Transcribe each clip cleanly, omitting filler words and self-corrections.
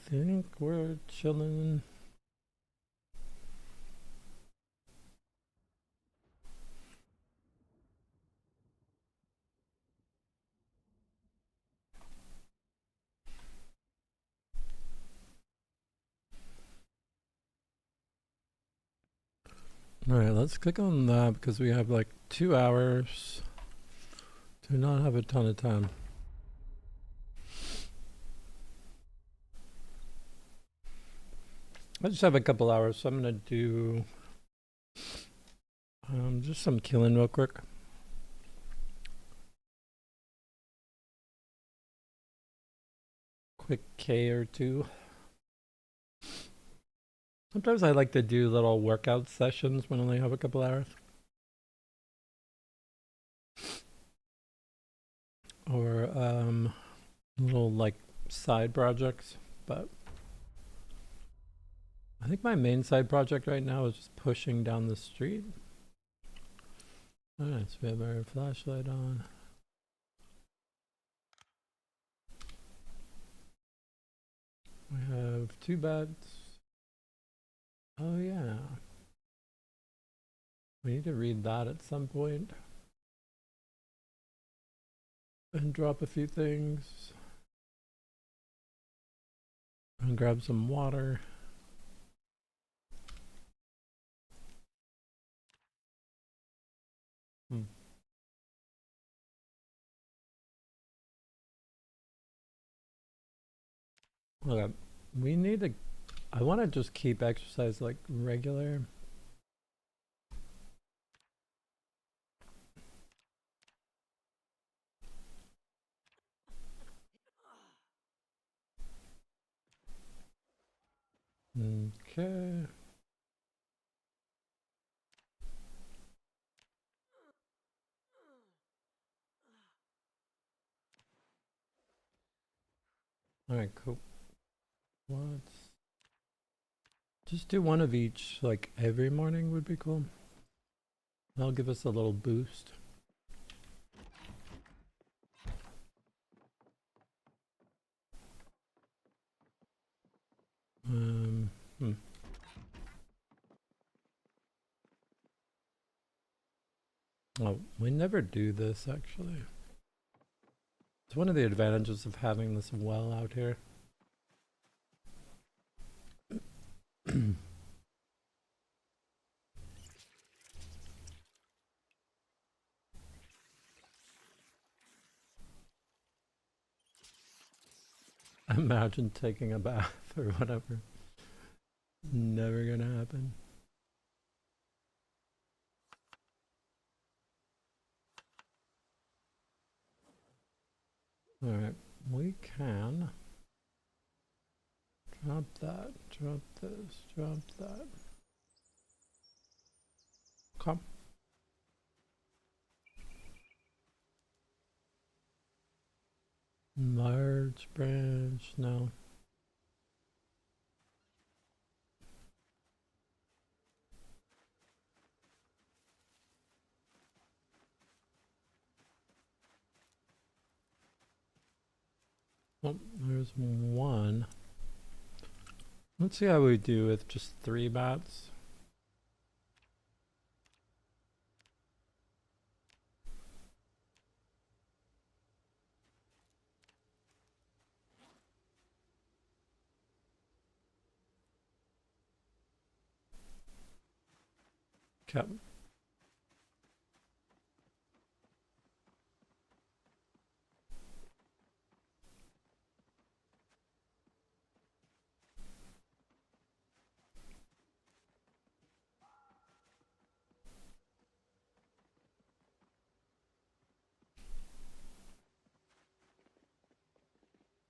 think we're chilling. Alright, let's click on that because we have like 2 hours. Do not have a ton of time. I just have a couple hours, so I'm gonna do just some killing real quick. Quick K or two. Sometimes I like to do little workout sessions when I only have a couple hours. Or little like side projects, but I think my main side project right now is just pushing down the street. Alright, so we have our flashlight on. We have 2 beds. Oh yeah. We need to read that at some point. And drop a few things. And grab some water. Okay, we need to, I want to just keep exercise like regular. Okay. Alright, cool. What? Just do one of each, like every morning would be cool. That'll give us a little boost. Oh, we never do this actually. It's one of the advantages of having this well out here. Imagine taking a bath or whatever. Never gonna happen. Alright, we can drop that, drop this, drop that. Come. Large branch, no. Oh, there's one. Let's see how we do with just 3 bats. Okay.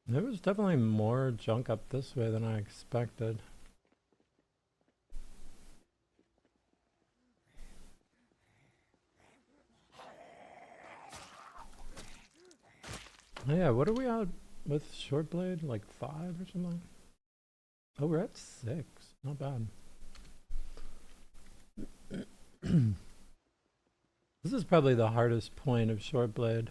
There was definitely more junk up this way than I expected. Oh yeah, what are we at with short blade? Like 5 or something? Oh, we're at 6. Not bad. This is probably the hardest point of short blade.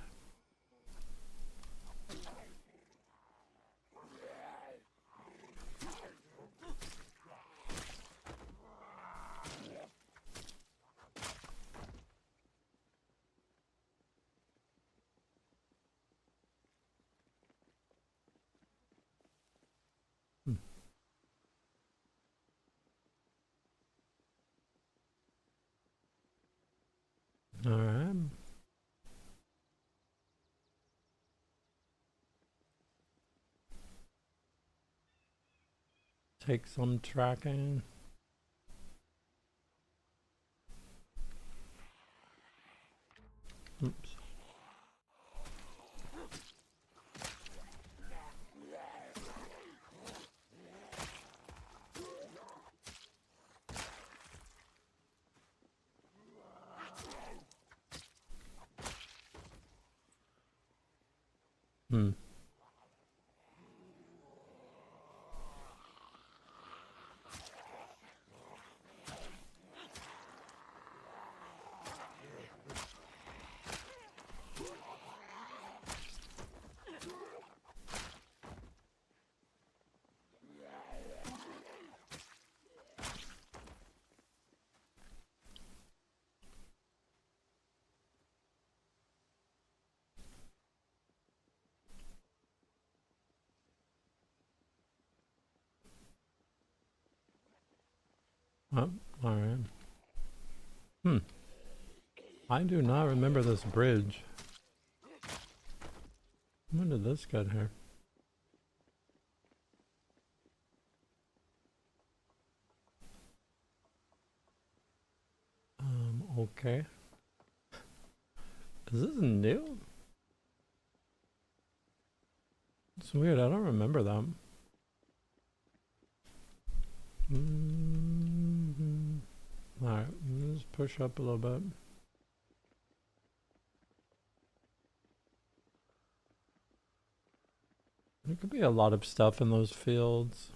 Alright. Take some tracking. Oops. Hmm. Oh, alright. Hmm. I do not remember this bridge. When did this get here? Okay. Is this new? It's weird, I don't remember that. Alright, let's push up a little bit. There could be a lot of stuff in those fields.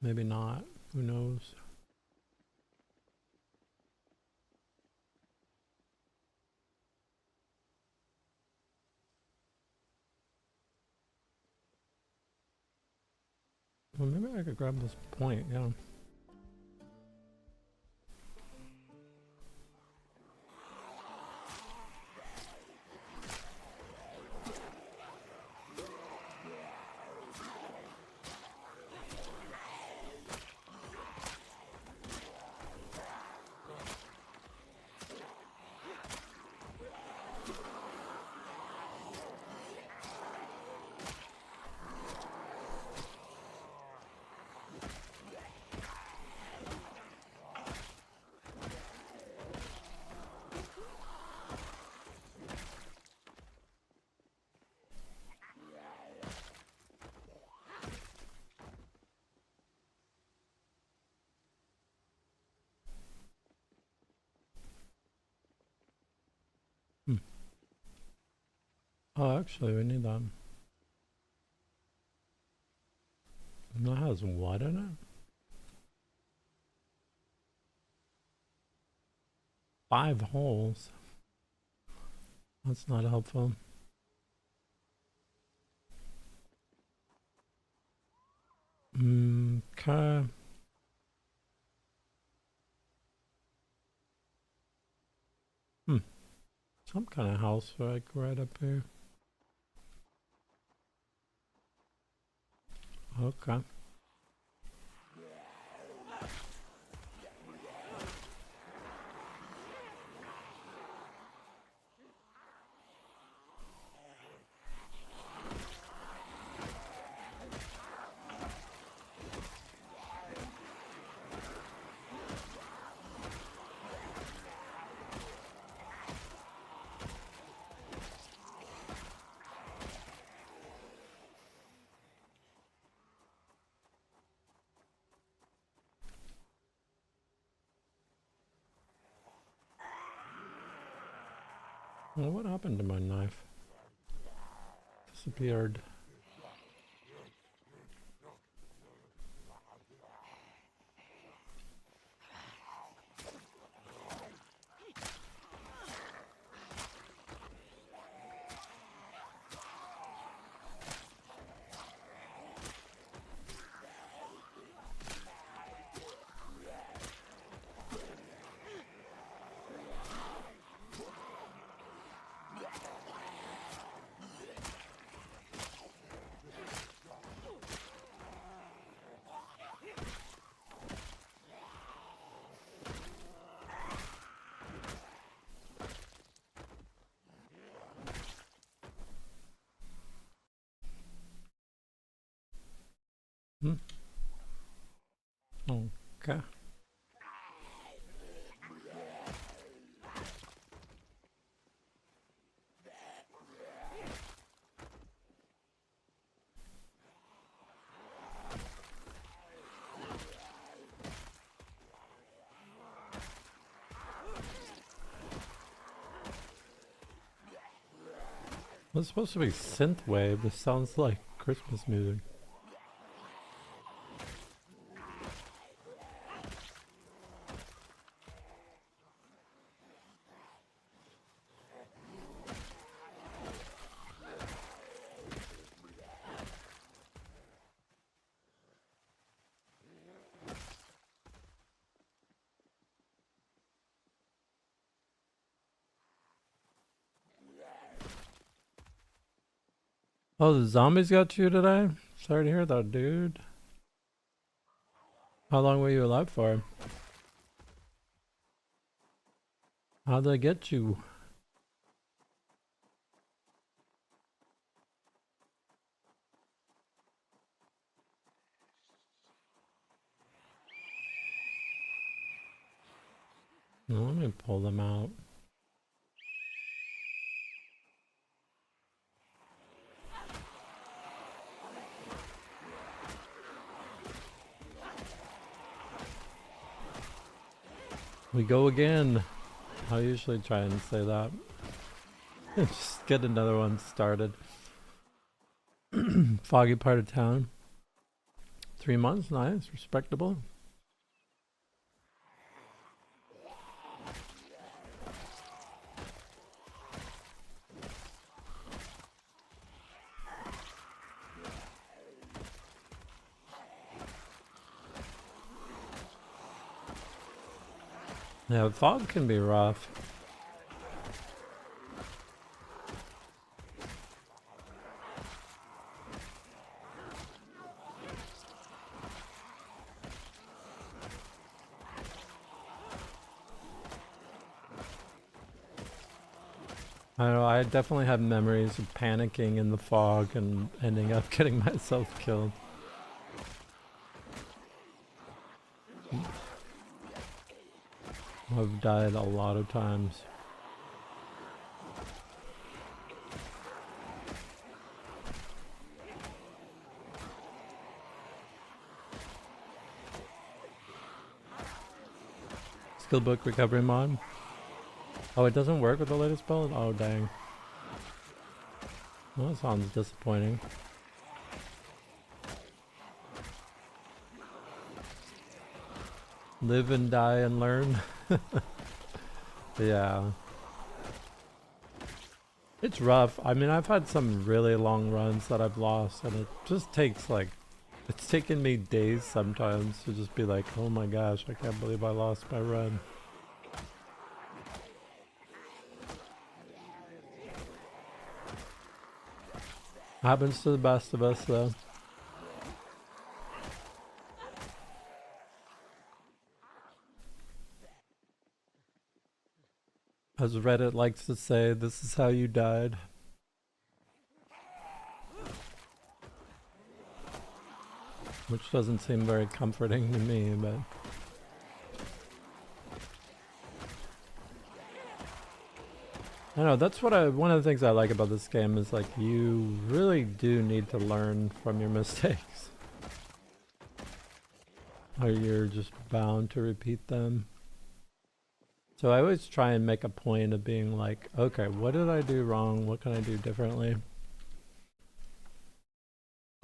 Maybe not. Who knows? Well, maybe I could grab this point, yeah. Oh, actually, we need that. And that has what in it? 5 holes. That's not helpful. Okay. Some kind of house like right up here. Okay. Well, what happened to my knife? Disappeared. Okay. It's supposed to be synthwave. This sounds like Christmas music. Oh, the zombies got you today? Sorry to hear that, dude. How long were you alive for? How'd they get you? Let me pull them out. We go again. I usually try and say that. Just get another one started. Foggy part of town. 3 months, nice, respectable. Yeah, fog can be rough. I don't know, I definitely have memories of panicking in the fog and ending up getting myself killed. I've died a lot of times. Skill book recovery mod. Oh, it doesn't work with the latest build? Oh, dang. Well, that sounds disappointing. Live and die and learn. Yeah. It's rough. I mean, I've had some really long runs that I've lost, and it just takes like, it's taken me days sometimes to just be like, oh my gosh, I can't believe I lost my run. Happens to the best of us, though. As Reddit likes to say, this is how you died. Which doesn't seem very comforting to me, but... I know, that's what one of the things I like about this game is like, you really do need to learn from your mistakes. Or you're just bound to repeat them. So I always try and make a point of being like, okay, what did I do wrong? What can I do differently?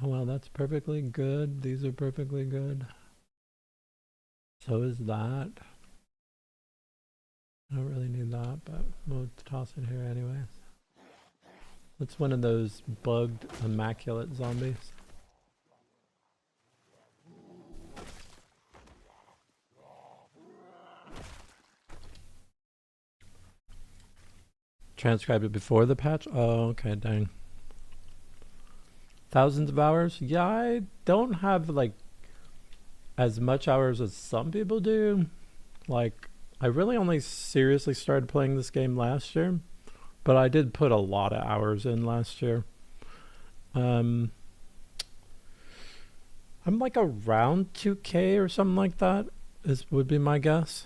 Oh well, that's perfectly good. These are perfectly good. So is that. I don't really need that, but we'll toss it here anyways. It's one of those bugged, immaculate zombies. Transcribed it before the patch? Oh, okay, dang. Thousands of hours? Yeah, I don't have like as much hours as some people do. Like, I really only seriously started playing this game last year, but I did put a lot of hours in last year. I'm like around 2K or something like that would be my guess.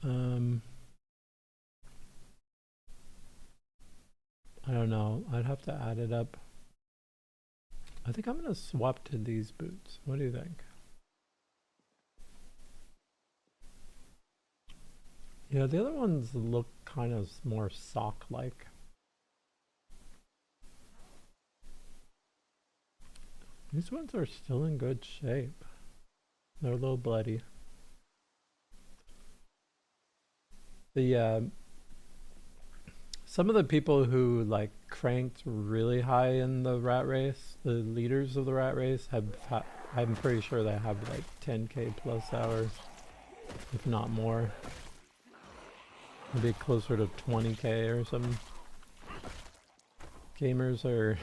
I don't know. I'd have to add it up. I think I'm gonna swap to these boots. What do you think? Yeah, the other ones look kind of more sock-like. These ones are still in good shape. They're a little bloody. The some of the people who like cranked really high in the rat race, the leaders of the rat race, I'm pretty sure they have like 10K plus hours, if not more. Maybe closer to 20K or something. Gamers are,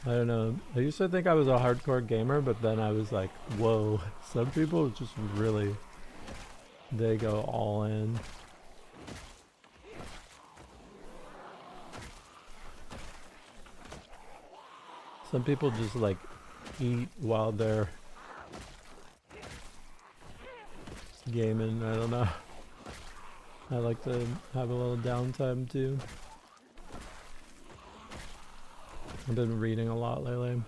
I don't know. I used to think I was a hardcore gamer, but then I was like, whoa, some people just really, they go all in. Some people just like eat while they're gaming. I don't know. I like to have a little downtime too. I've been reading a lot lately.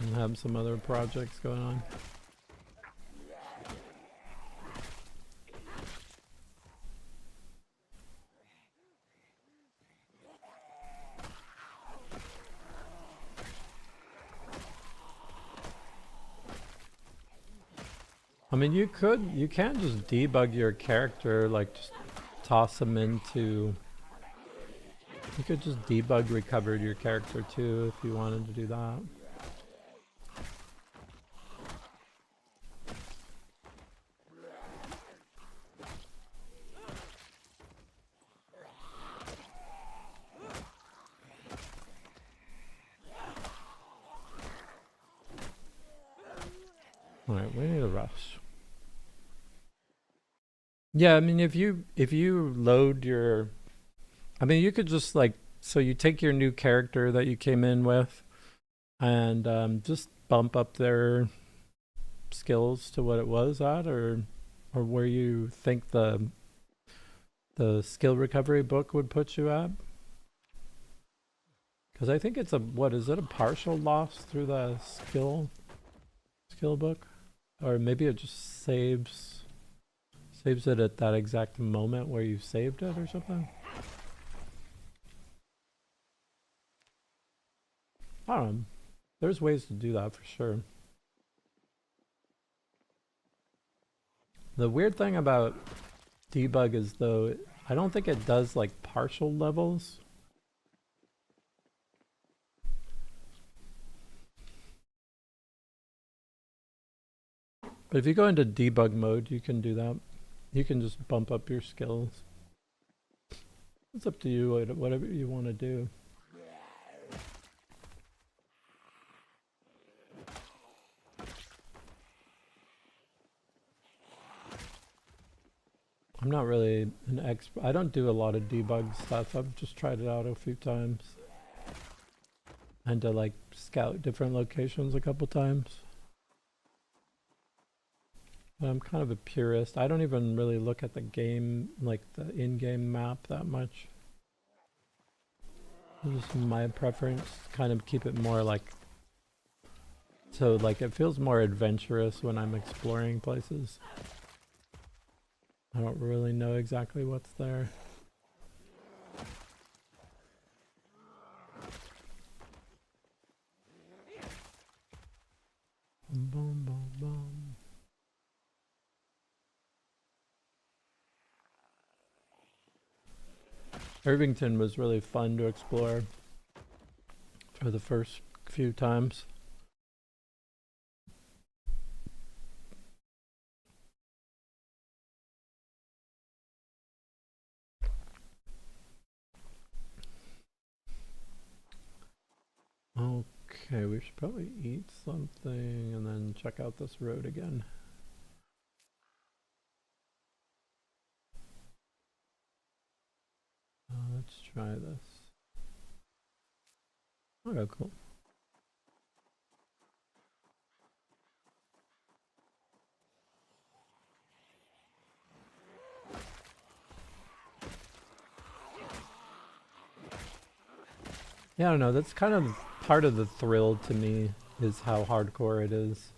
And have some other projects going on. I mean, you can just debug your character, like just toss them into, you could just debug recover your character too if you wanted to do that. Alright, we need a rush. Yeah, I mean, if you load your, I mean, you could just like, so you take your new character that you came in with and just bump up their skills to what it was at, or where you think the skill recovery book would put you at. Because I think it's a, what is it, a partial loss through the skill book? Or maybe it just saves it at that exact moment where you saved it or something. I don't know. There's ways to do that for sure. The weird thing about debug is though, I don't think it does like partial levels. But if you go into debug mode, you can do that. You can just bump up your skills. It's up to you, whatever you want to do. I'm not really an expert. I don't do a lot of debug stuff. I've just tried it out a few times. And to like scout different locations a couple times. But I'm kind of a purist. I don't even really look at the game, like the in-game map that much. Just my preference, kind of keep it more like, so like it feels more adventurous when I'm exploring places. I don't really know exactly what's there. Boom, boom, boom. Irvington was really fun to explore for the first few times. Okay, we should probably eat something and then check out this road again. try this. Okay, cool. Yeah, I don't know. That's kind of part of the thrill to me, is how hardcore it is.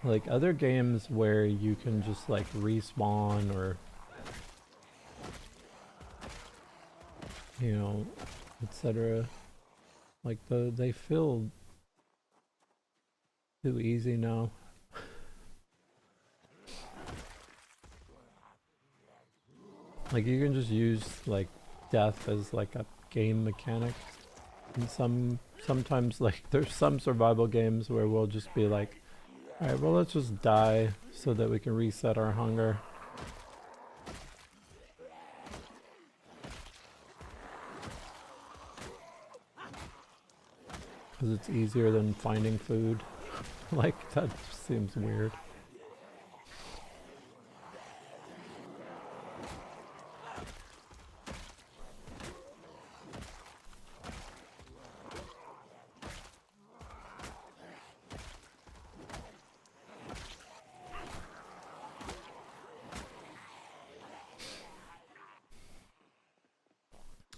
Like other games where you can just like respawn or, you know, etc. Like they feel too easy now. Like you can just use like death as like a game mechanic. And sometimes like there's some survival games where we'll just be like, alright, well let's just die so that we can reset our hunger. Because it's easier than finding food. Like that just seems weird.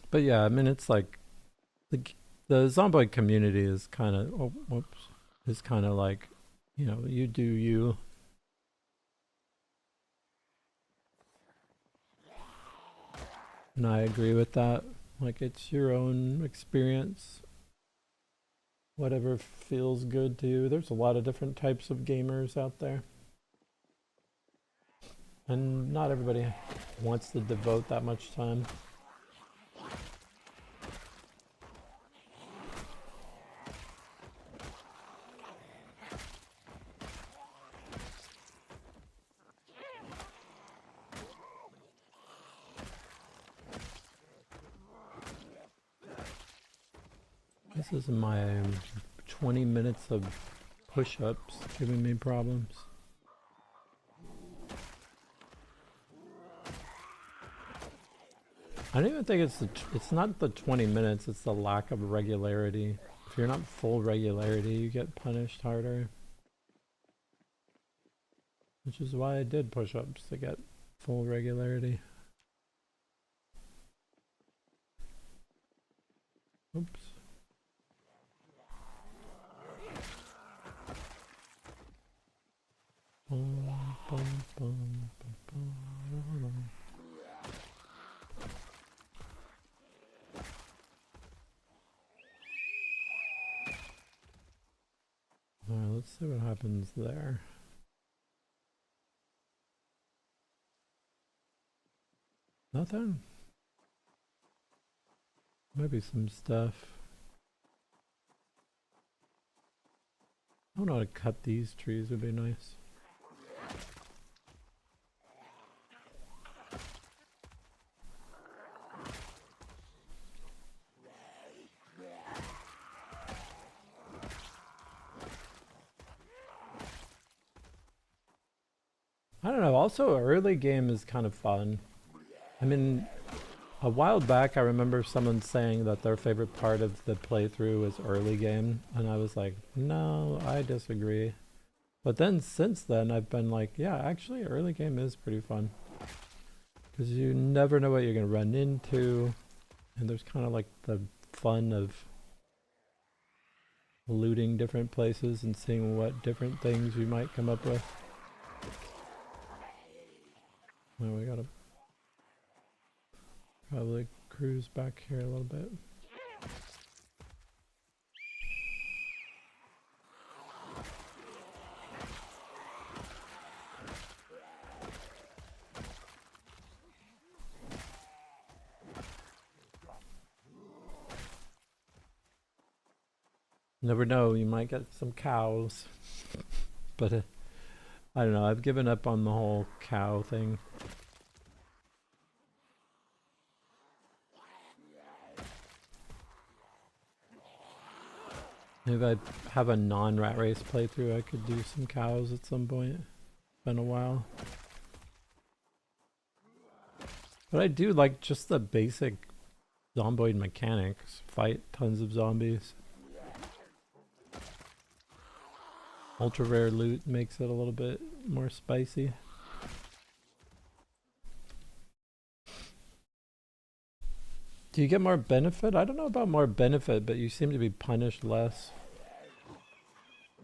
But yeah, I mean, it's like the zombie community is kind of is kind of like, you know, you do you. And I agree with that. Like it's your own experience. Whatever feels good to you. There's a lot of different types of gamers out there. And not everybody wants to devote that much time. This is my 20 minutes of push-ups giving me problems. I don't even think it's not the 20 minutes, it's the lack of regularity. If you're not full regularity, you get punished harder. Which is why I did push-ups, to get full regularity. Oops. Alright, let's see what happens there. Nothing? Maybe some stuff. I don't know how to cut these trees, would be nice. I don't know, also early game is kind of fun. I mean, a while back I remember someone saying that their favorite part of the playthrough was early game, and I was like, no, I disagree. But then since then I've been like, yeah, actually early game is pretty fun. Because you never know what you're going to run into, and there's kind of like the fun of looting different places and seeing what different things you might come up with. Well, we gotta probably cruise back here a little bit. Never know, you might get some cows. But I don't know, I've given up on the whole cow thing. Maybe I'd have a non-rat race playthrough, I could do some cows at some point. Been a while. But I do like just the basic zomboid mechanics. Fight tons of zombies. Ultra rare loot makes it a little bit more spicy. Do you get more benefit? I don't know about more benefit, but you seem to be punished less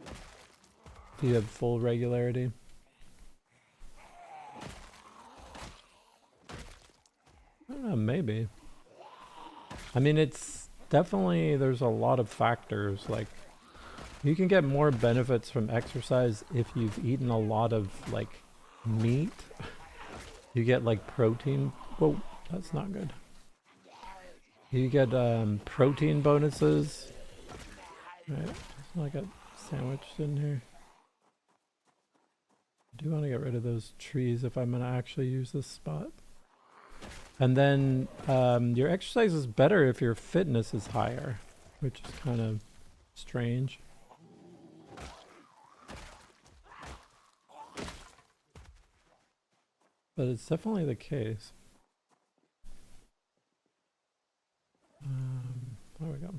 if you have full regularity. I don't know, maybe. I mean, it's definitely, there's a lot of factors. Like, you can get more benefits from exercise if you've eaten a lot of, like, meat. You get, like, protein. Whoa, that's not good. You get protein bonuses. Right, so I got sandwiched in here. I do want to get rid of those trees if I'm going to actually use this spot. And then your exercise is better if your fitness is higher, which is kind of strange. But it's definitely the case. There we go.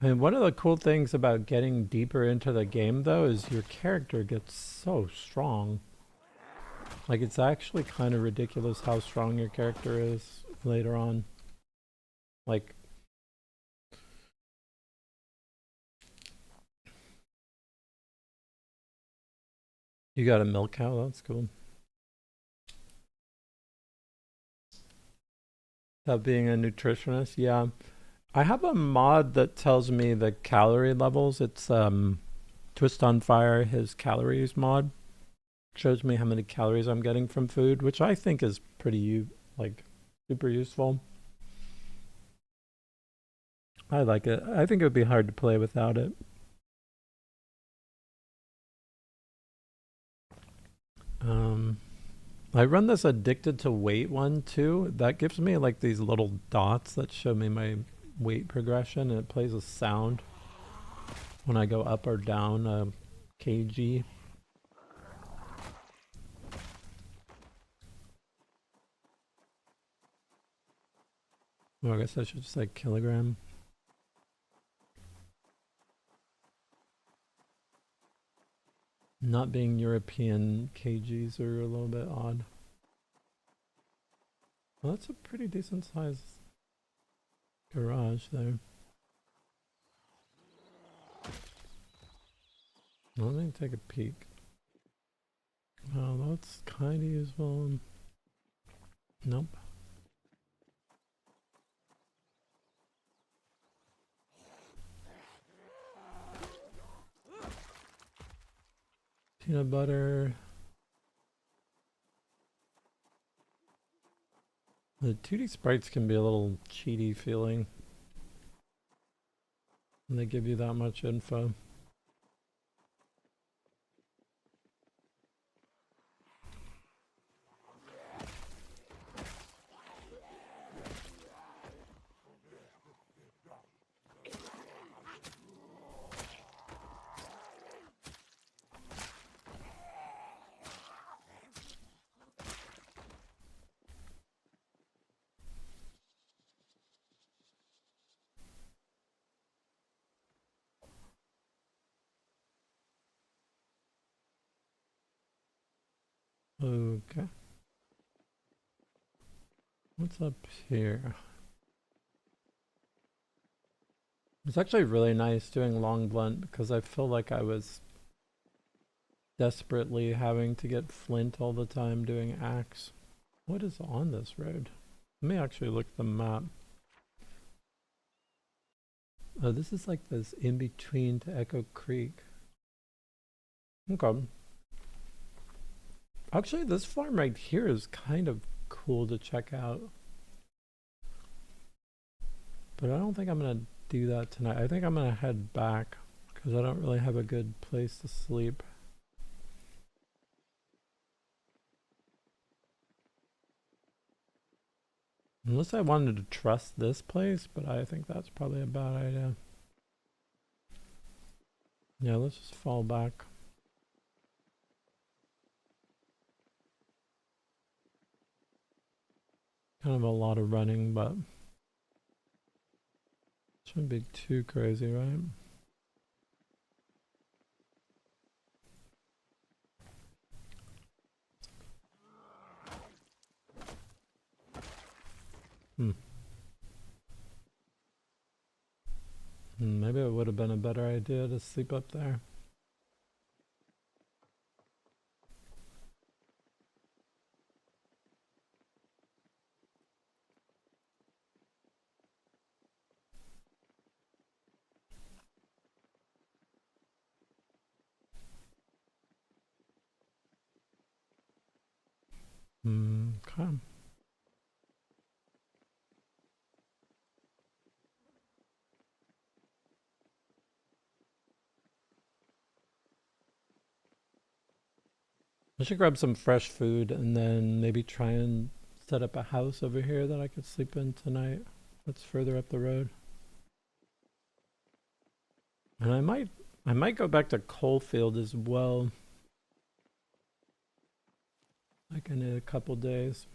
And one of the cool things about getting deeper into the game, though, is your character gets so strong. Like, it's actually kind of ridiculous how strong your character is later on. Like, you got a milk cow? That's cool. That being a nutritionist, yeah. I have a mod that tells me the calorie levels. It's Twist on Fire, his calories mod. Shows me how many calories I'm getting from food, which I think is pretty like super useful. I like it. I think it would be hard to play without it. I run this addicted to weight one too. That gives me like these little dots that show me my weight progression, and it plays a sound when I go up or down a kg. Well, I guess I should say kilogram. Not being European, kgs are a little bit odd. Well, that's a pretty decent size garage there. Let me take a peek. Oh, that's kind of useful. Nope. Peanut butter. The 2D sprites can be a little cheaty feeling when they give you that much info. Okay. What's up here? It's actually really nice doing long blunt because I feel like I was desperately having to get flint all the time doing axe. What is on this road? Let me actually look at the map. Oh, this is like this in between to Echo Creek. Okay. Actually, this farm right here is kind of cool to check out. But I don't think I'm going to do that tonight. I think I'm going to head back because I don't really have a good place to sleep. Unless I wanted to trust this place, but I think that's probably a bad idea. Yeah, let's just fall back. Kind of a lot of running, but shouldn't be too crazy, right? Maybe it would have been a better idea to sleep up there. Okay. I should grab some fresh food and then maybe try and set up a house over here that I could sleep in tonight. That's further up the road. And I might go back to Coalfield as well. Like in a couple days.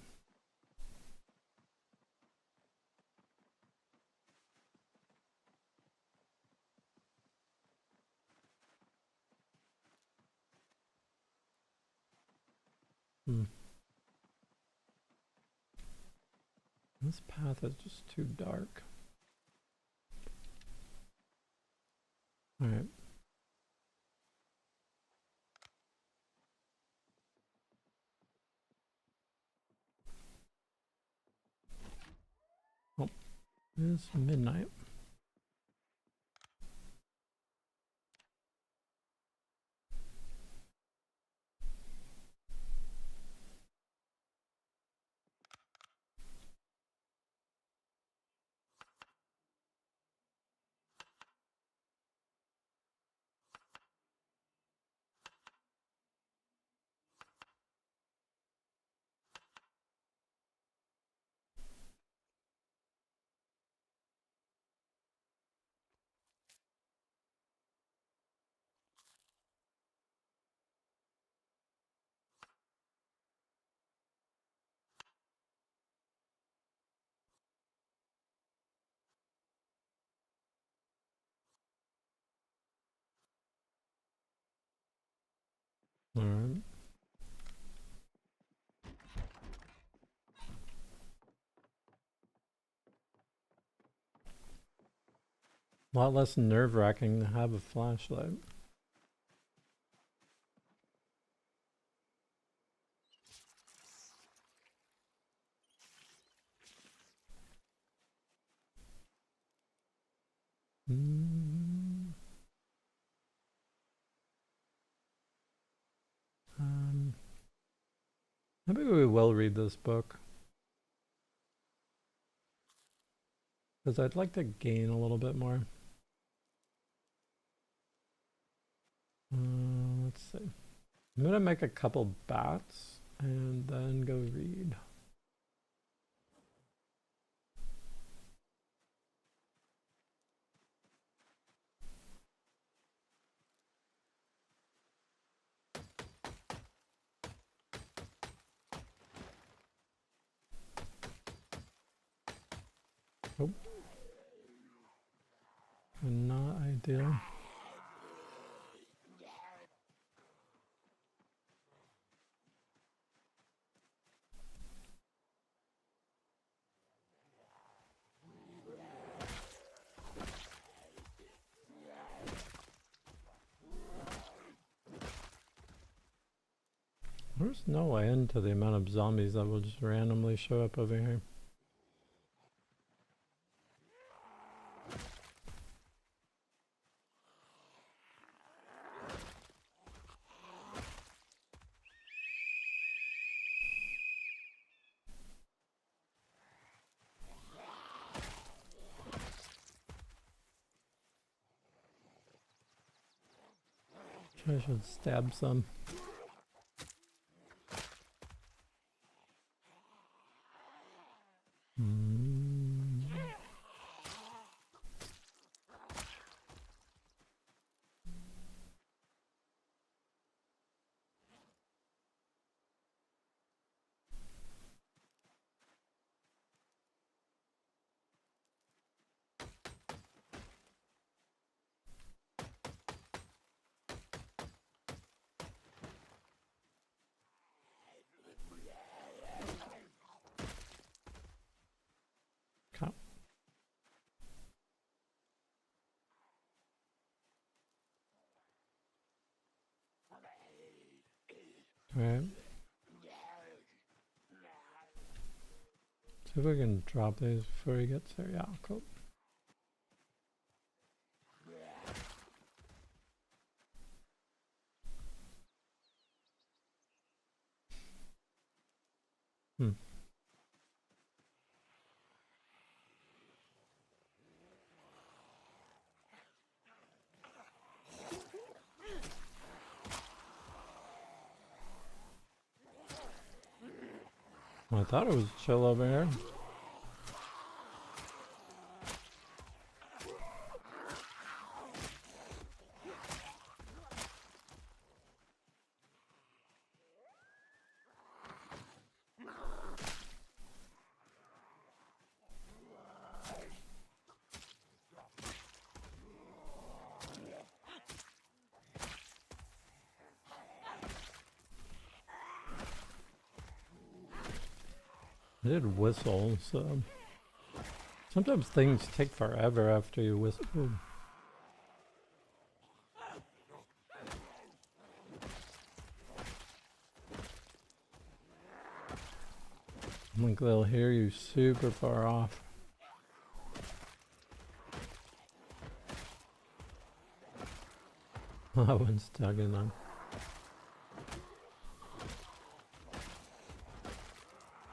This path is just too dark. Alright. Oh, it's midnight. Alright. A lot less nerve-wracking to have a flashlight. Maybe we will read this book. Because I'd like to gain a little bit more. Let's see. I'm going to make a couple bats and then go read. Oh. Not ideal. There's no end to the amount of zombies that will just randomly show up over here. I should stab some. Alright. See if we can drop these before he gets there. Yeah, cool. I thought it was chill over here. I did whistle, so sometimes things take forever after you whistle. Like they'll hear you super far off. That one's stuck in them.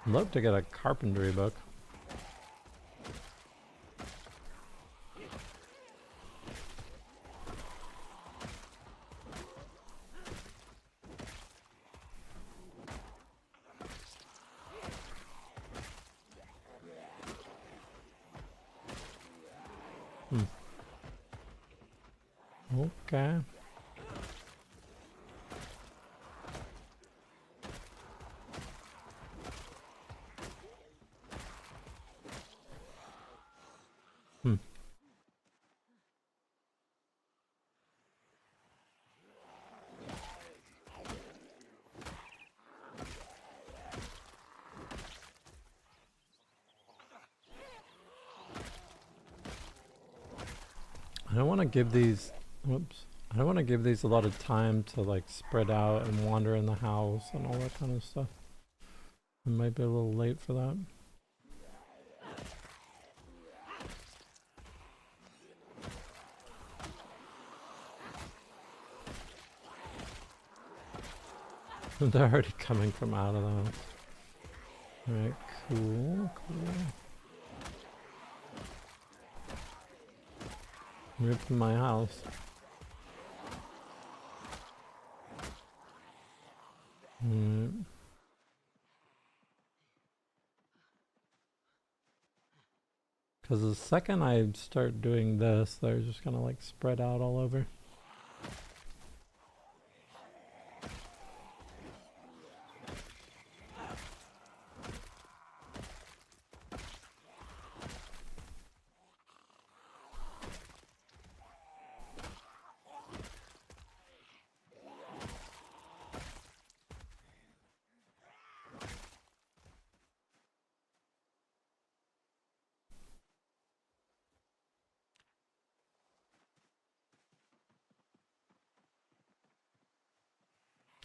I'd love to get a carpentry book. Okay. I don't want to give these, whoops, I don't want to give these a lot of time to like spread out and wander in the house and all that kind of stuff. I might be a little late for that. They're already coming from out of the house. Alright, cool. Ripped my house. Because the second I start doing this, they're just gonna like spread out all over.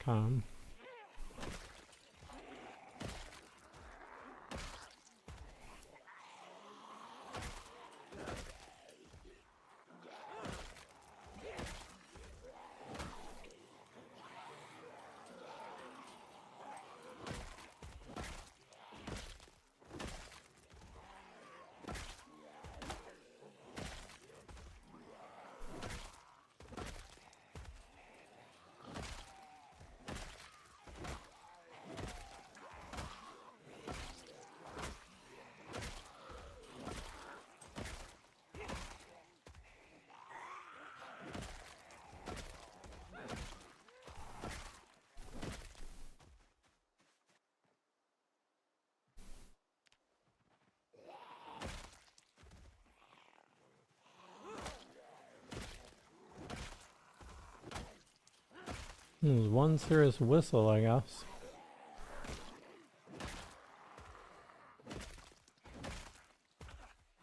Come. There's one serious whistle, I guess.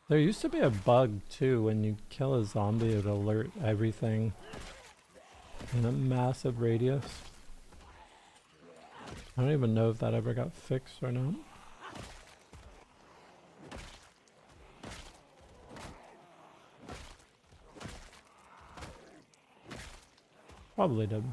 There used to be a bug too, when you kill a zombie it would alert everything in a massive radius. I don't even know if that ever got fixed or not. Probably did.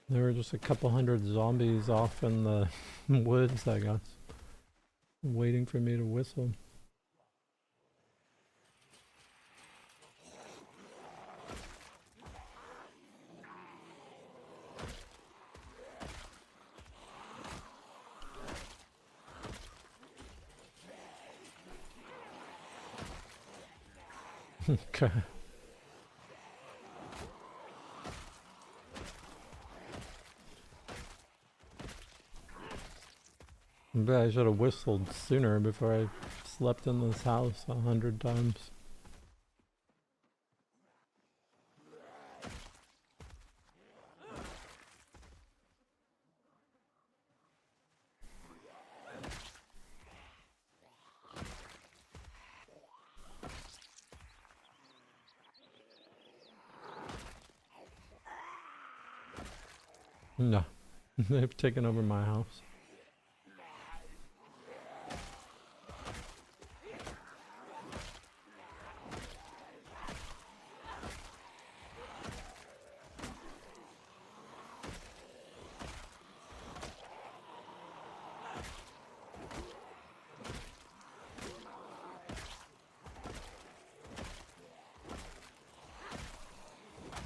There were just a couple hundred zombies off in the woods, I guess, waiting for me to whistle. Okay. Maybe I should have whistled sooner before I slept in this house 100 times. No, they've taken over my house.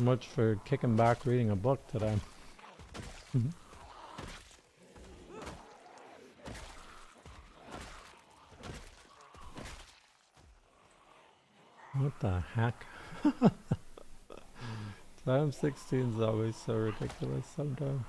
Much for kicking back reading a book today. What the heck? Time 16 is always so ridiculous sometimes.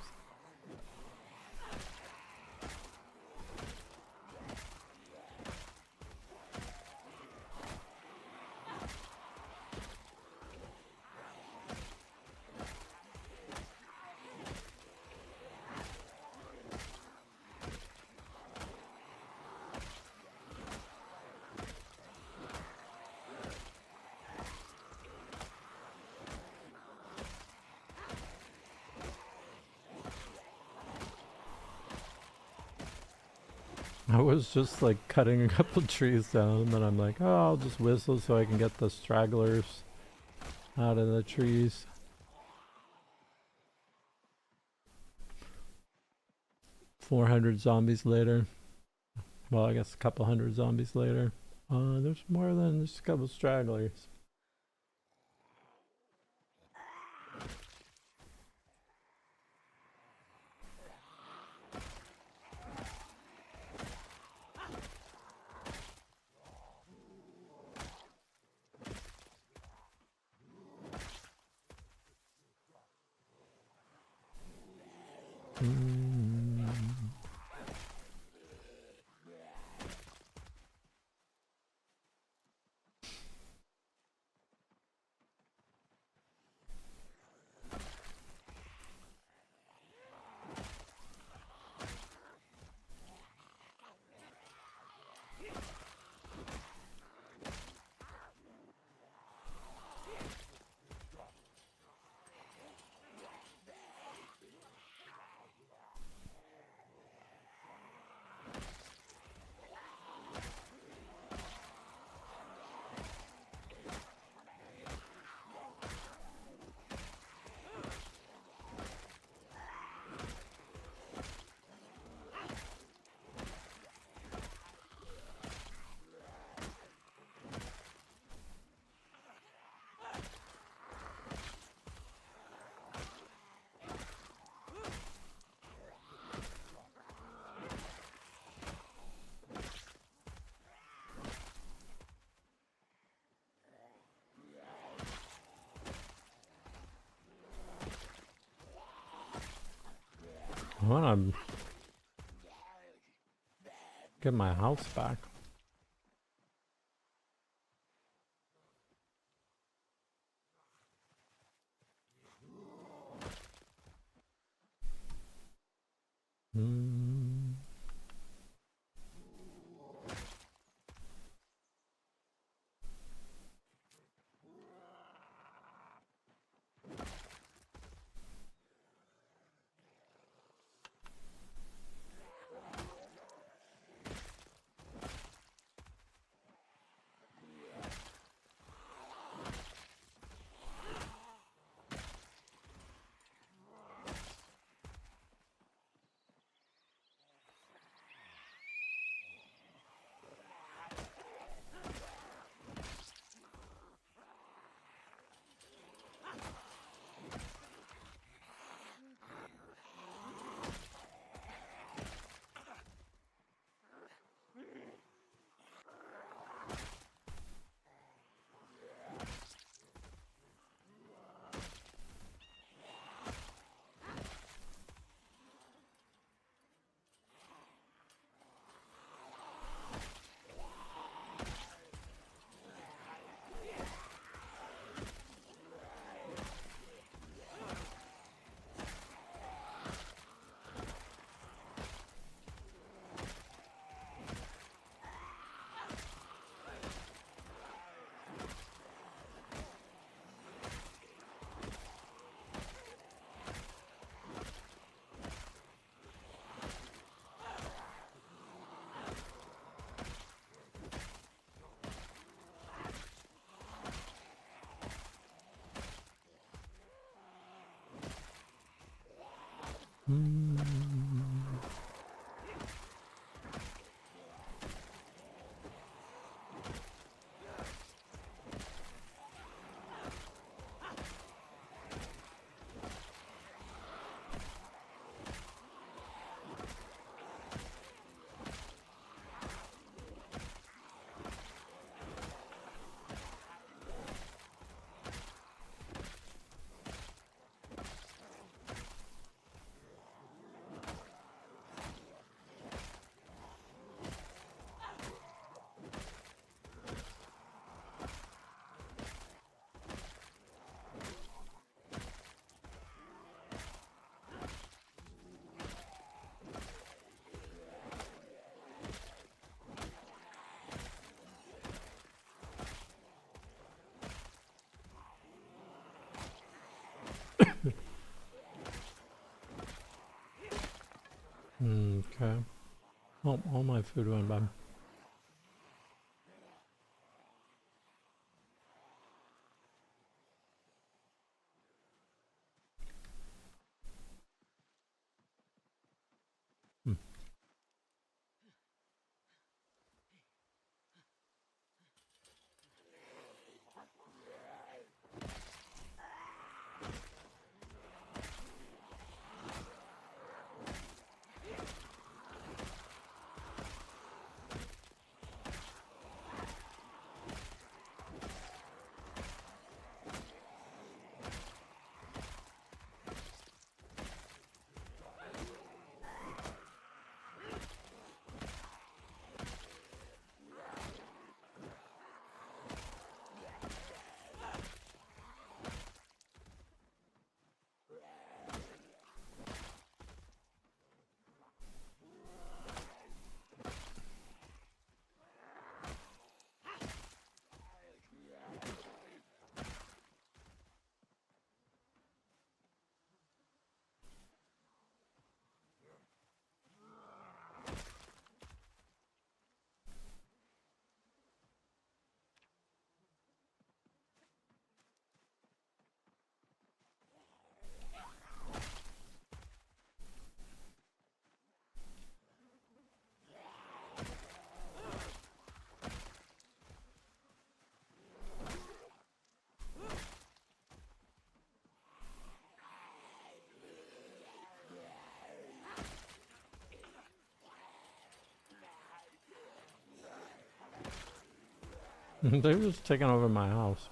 I was just like cutting a couple trees down, and then I'm like, oh, I'll just whistle so I can get the stragglers out of the trees. "400 zombies later." Well, I guess a couple hundred zombies later. There's more than just a couple stragglers. I want to get my house back. Mm. Okay. Oh, all my food went bad. Hmm. They're just taking over my house.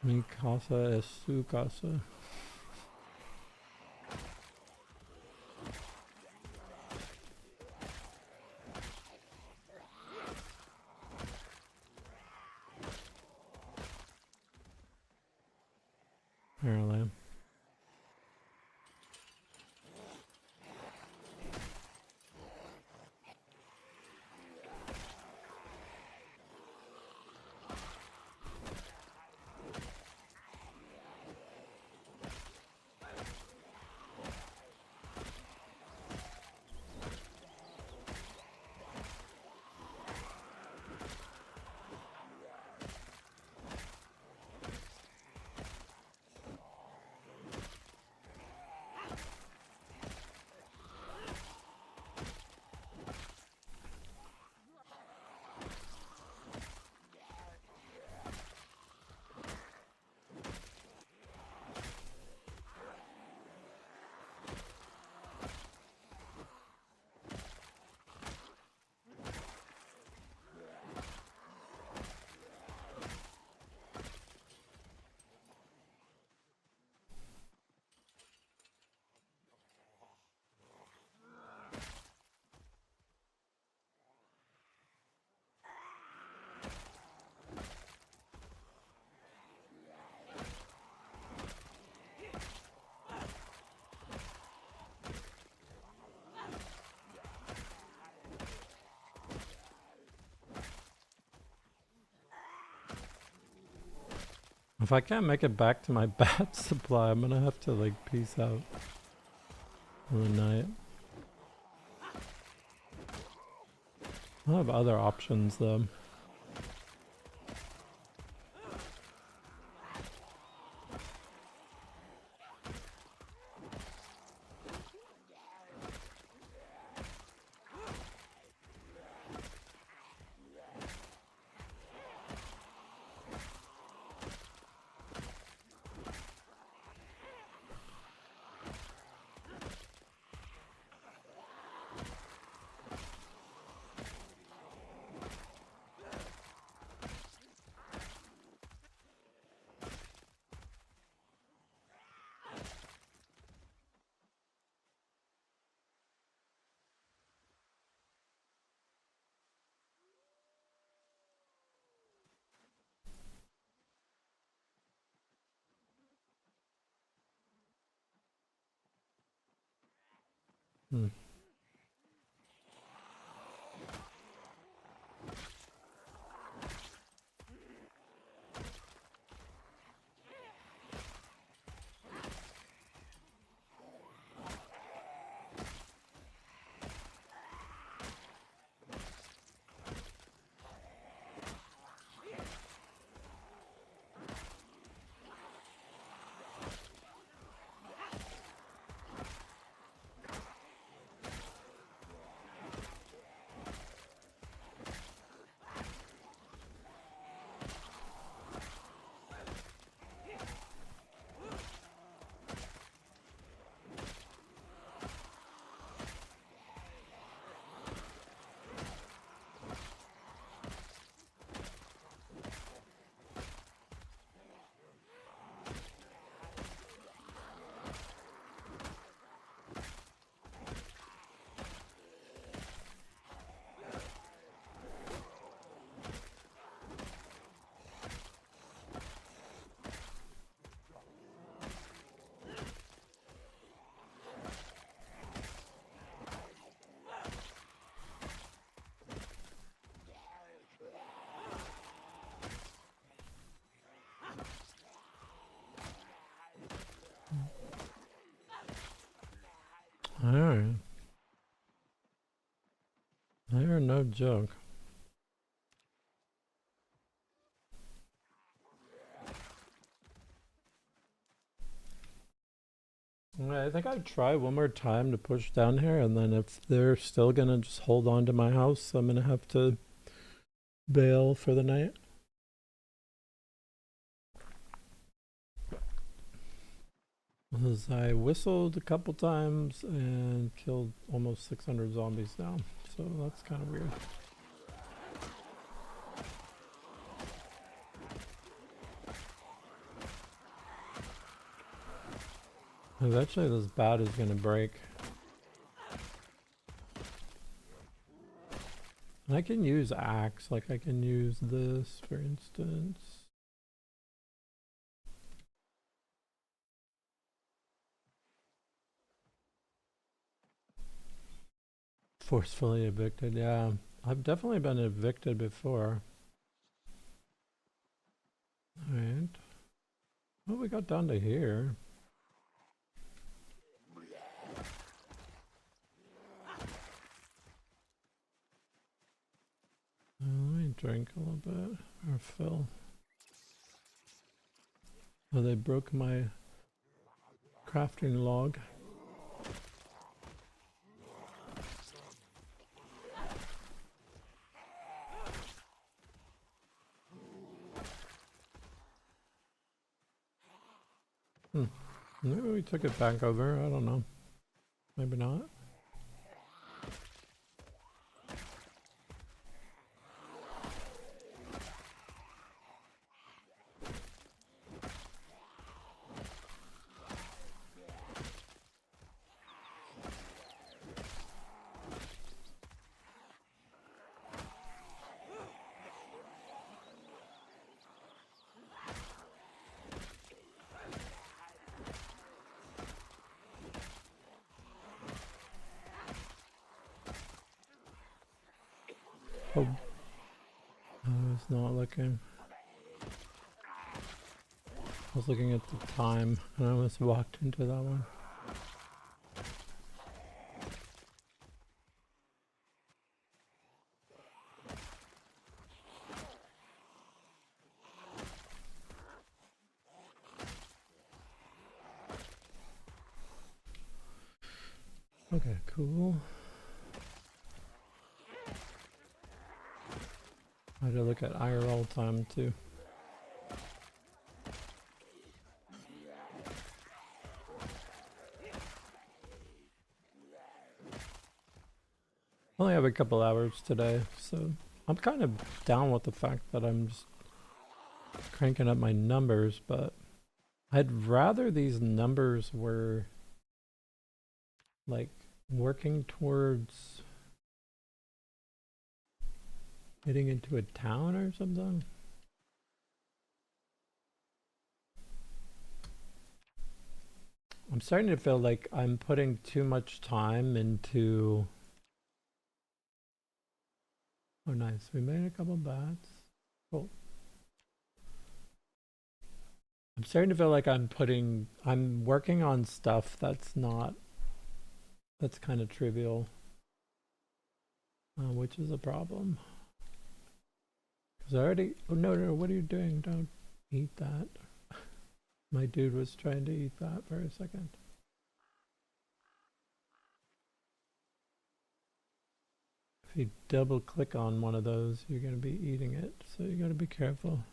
Mi casa es su casa. Apparently. If I can't make it back to my bat supply, I'm gonna have to like peace out for the night. I have other options though. Hmm. Alright. They're no joke. I think I'd try one more time to push down here, and then if they're still gonna just hold on to my house, I'm gonna have to bail for the night. Because I whistled a couple times and killed almost 600 zombies now, so that's kind of weird. Eventually this bat is gonna break. I can use axe, like I can use this for instance. Forcefully evicted, yeah. I've definitely been evicted before. Alright. Well, we got down to here. Let me drink a little bit, or fill. Oh, they broke my crafting log. Maybe we took it back over, I don't know. Maybe not. Oh, I was not looking. I was looking at the time and I almost walked into that one. Okay, cool. I had to look at IRL time too. I only have a couple hours today, so I'm kind of down with the fact that I'm just cranking up my numbers, but I'd rather these numbers were like working towards getting into a town or something. I'm starting to feel like I'm putting too much time into... Oh, nice. We made a couple bats. Cool. I'm starting to feel like I'm working on stuff that's kind of trivial, which is a problem. Because oh no, what are you doing? Don't eat that. My dude was trying to eat that for a second. If you double click on one of those, you're going to be eating it, so you got to be careful.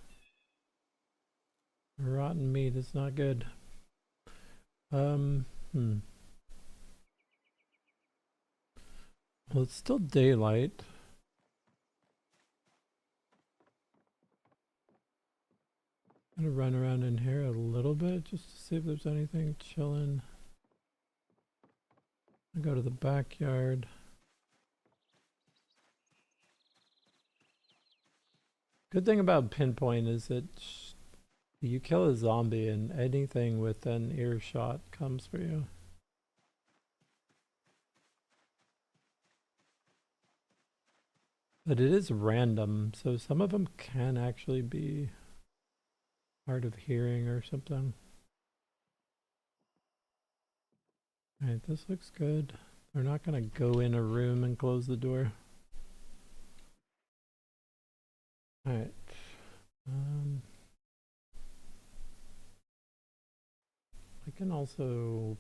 Rotten meat is not good. Well, it's still daylight. I'm gonna run around in here a little bit just to see if there's anything chilling. I go to the backyard. Good thing about pinpoint is that you kill a zombie and anything within earshot comes for you. But it is random, so some of them can actually be hard of hearing or something. Alright, this looks good. They're not gonna go in a room and close the door. Alright. I can also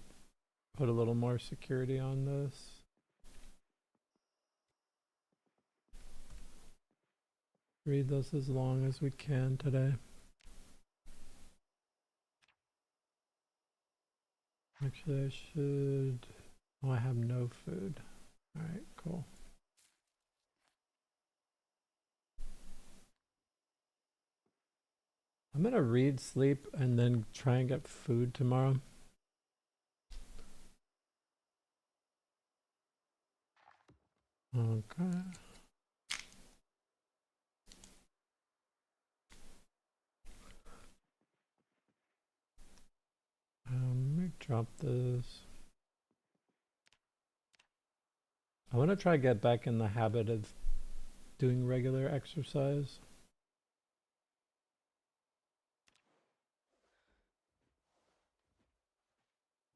put a little more security on this. Read this as long as we can today. Actually, I should... Oh, I have no food. Alright, cool. I'm gonna read, sleep, and then try and get food tomorrow. Okay. Let me drop this. I want to try to get back in the habit of doing regular exercise.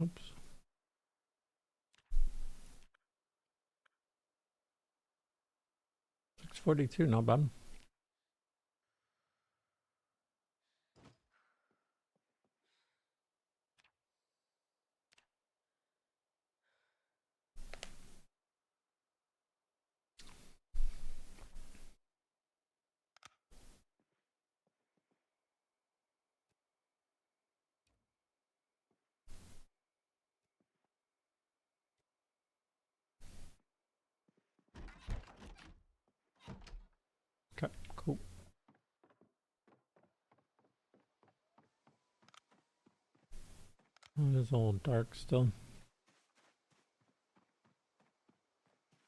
Oops. $6.42, not bad. Okay, cool. Oh, it is all dark still.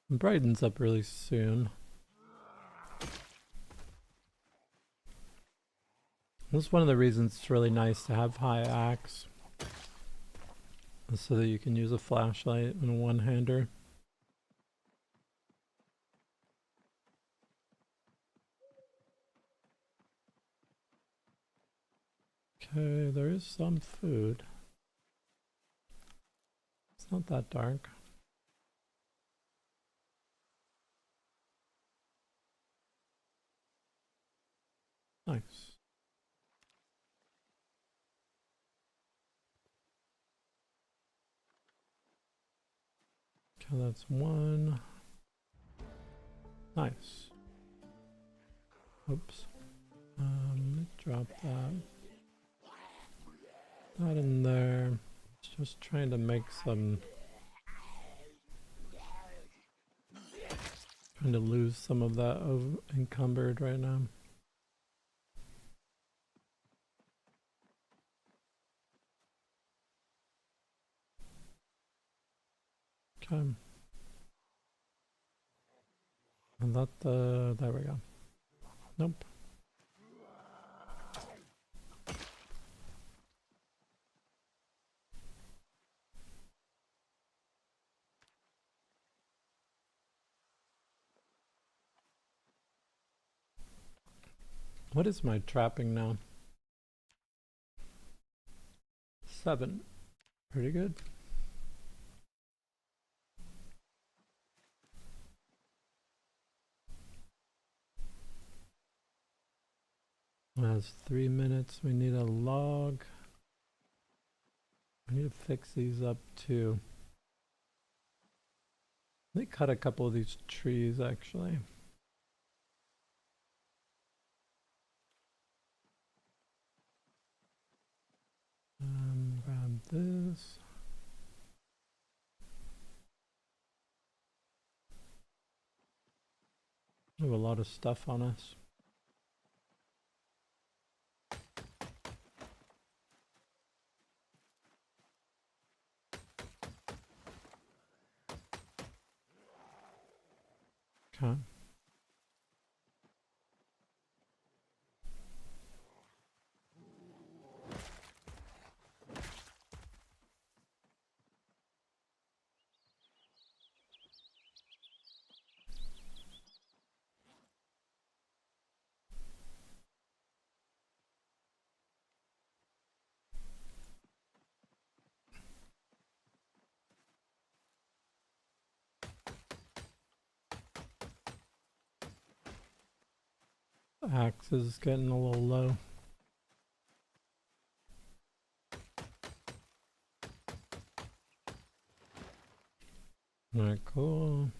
It brightens up really soon. That's one of the reasons it's really nice to have high axe, so that you can use a flashlight and a one-hander. Okay, there is some food. It's not that dark. Nice. Okay, that's one. Nice. Oops. Let me drop that. That in there. Just trying to make some... Trying to lose some of that encumbered right now. Okay. And that, there we go. Nope. What is my trapping now? 7. Pretty good. That's 3 minutes. We need a log. I need to fix these up too. They cut a couple of these trees actually. Grab this. We have a lot of stuff on us. Okay. Axe is getting a little low. Alright, cool.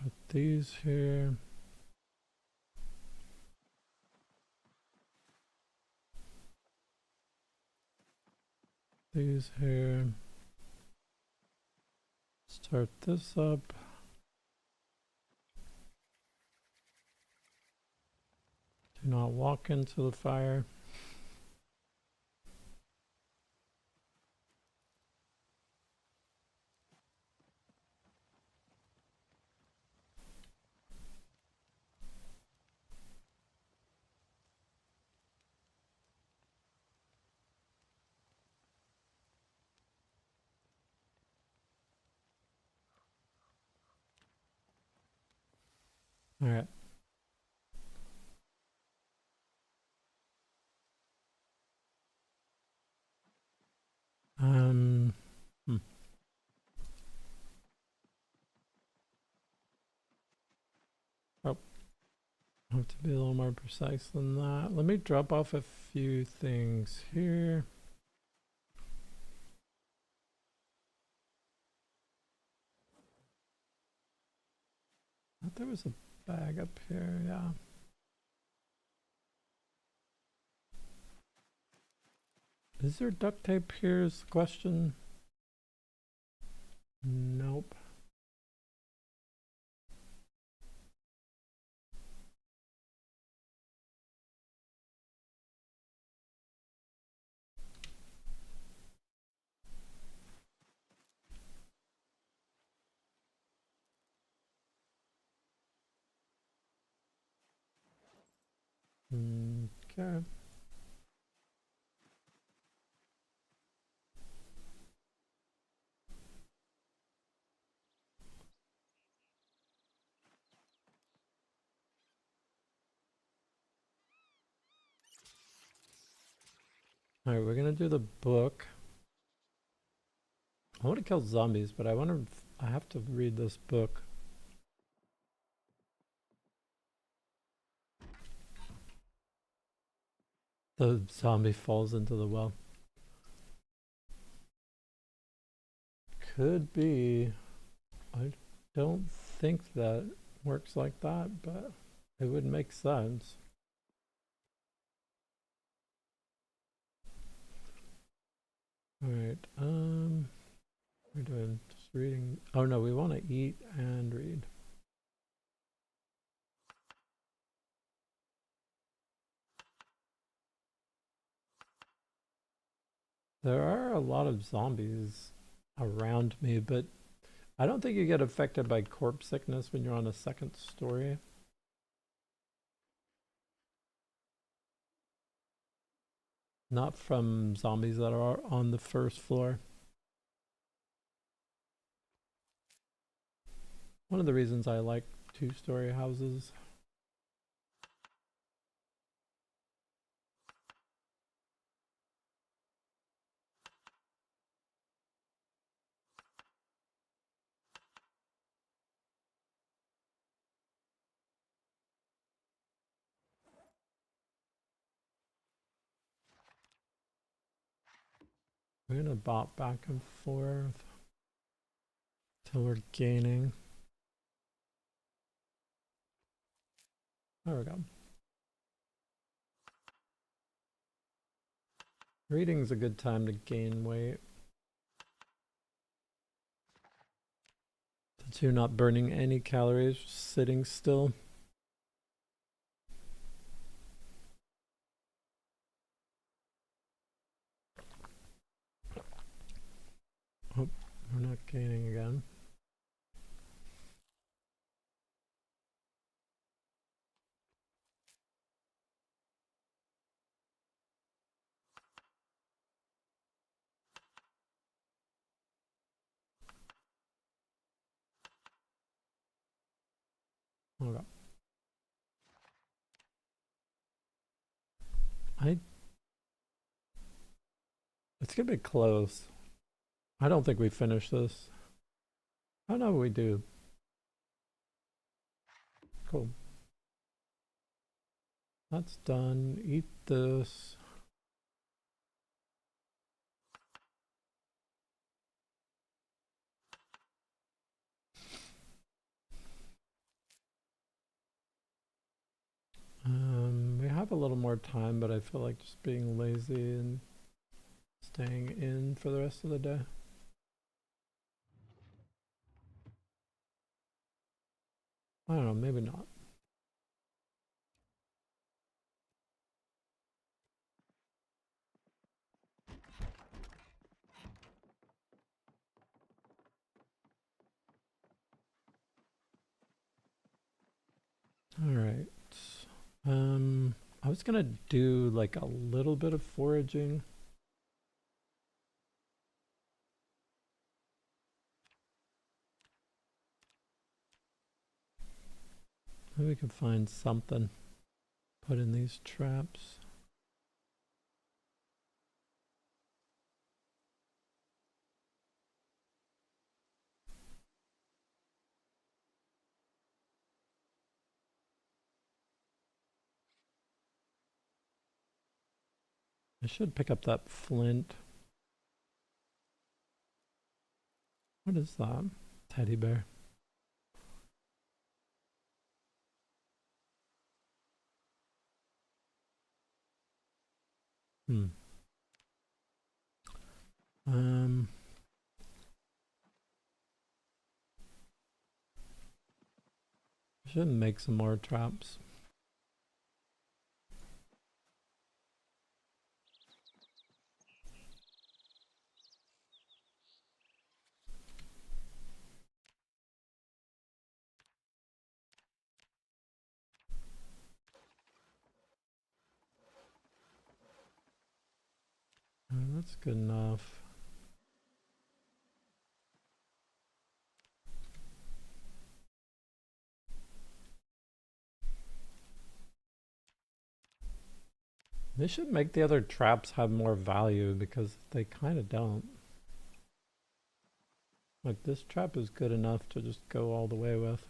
Put these here. These here. Start this up. Do not walk into the fire. All right. Hmm. Oh, I have to be a little more precise than that. Let me drop off a few things here. I thought there was a bag up here, yeah. Is there duct tape here is the question? Nope. Okay. All right, we're gonna do the book. I want to kill zombies, but I wonder if I have to read this book. The zombie falls into the well. Could be. I don't think that works like that, but it would make sense. All right. We're doing just reading. Oh no, we want to eat and read. There are a lot of zombies around me, but I don't think you get affected by corpse sickness when you're on a second story. Not from zombies that are on the first floor. One of the reasons I like two-story houses. We're gonna bop back and forth till we're gaining. There we go. Reading's a good time to gain weight. Since you're not burning any calories sitting still. Oh, we're not gaining again. Okay. It's gonna be close. I don't think we finish this. Oh no, we do. Cool. That's done. Eat this. We have a little more time, but I feel like just being lazy and staying in for the rest of the day. I don't know, maybe not. All right. I was gonna do like a little bit of foraging. Maybe we can find something. Put in these traps. I should pick up that flint. What is that? Teddy bear. Hmm. I should make some more traps. That's good enough. They should make the other traps have more value because they kind of don't. Like this trap is good enough to just go all the way with.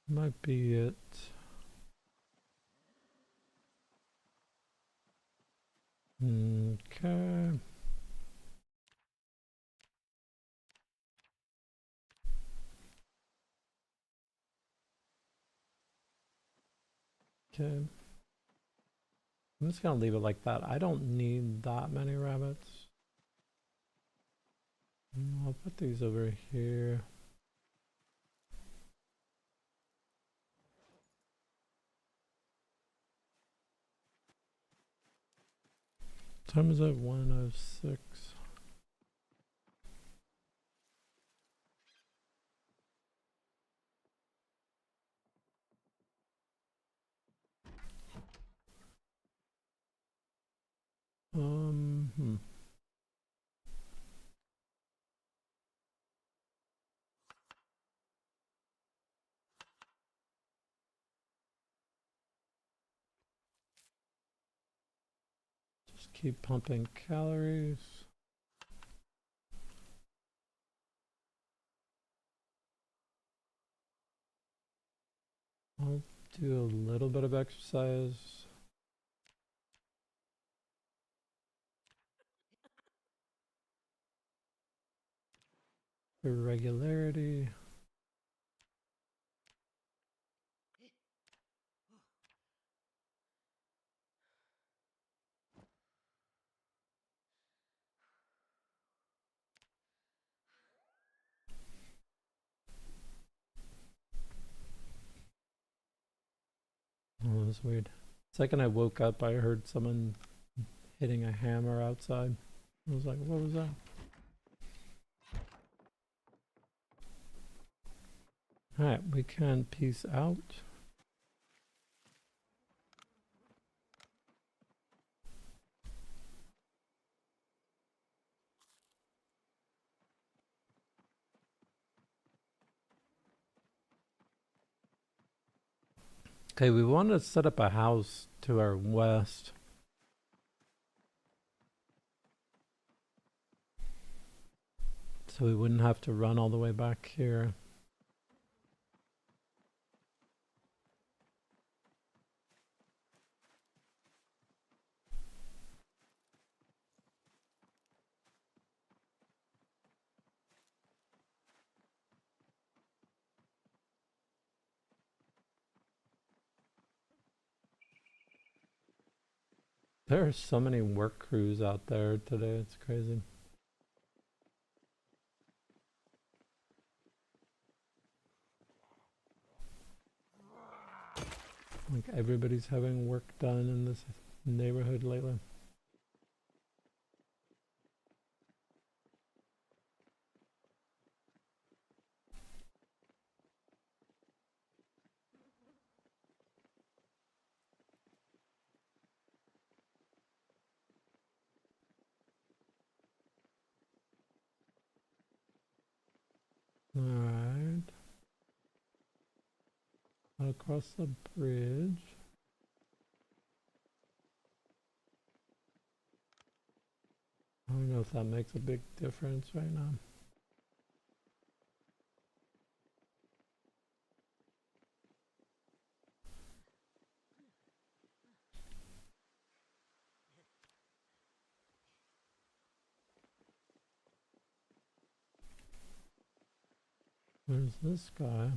Might be it. Okay. Okay. I'm just gonna leave it like that. I don't need that many rabbits. I'll put these over here. Time is at 1:06. Hmm. Just keep pumping calories. I'll do a little bit of exercise. Irregularity. Oh, that's weird. The second I woke up, I heard someone hitting a hammer outside. I was like, what was that? Alright, we can peace out. Okay, we want to set up a house to our west. So we wouldn't have to run all the way back here. There are so many work crews out there today, it's crazy. Like everybody's having work done in this neighborhood lately. Alright. Across the bridge. I don't know if that makes a big difference right now. Where's this guy?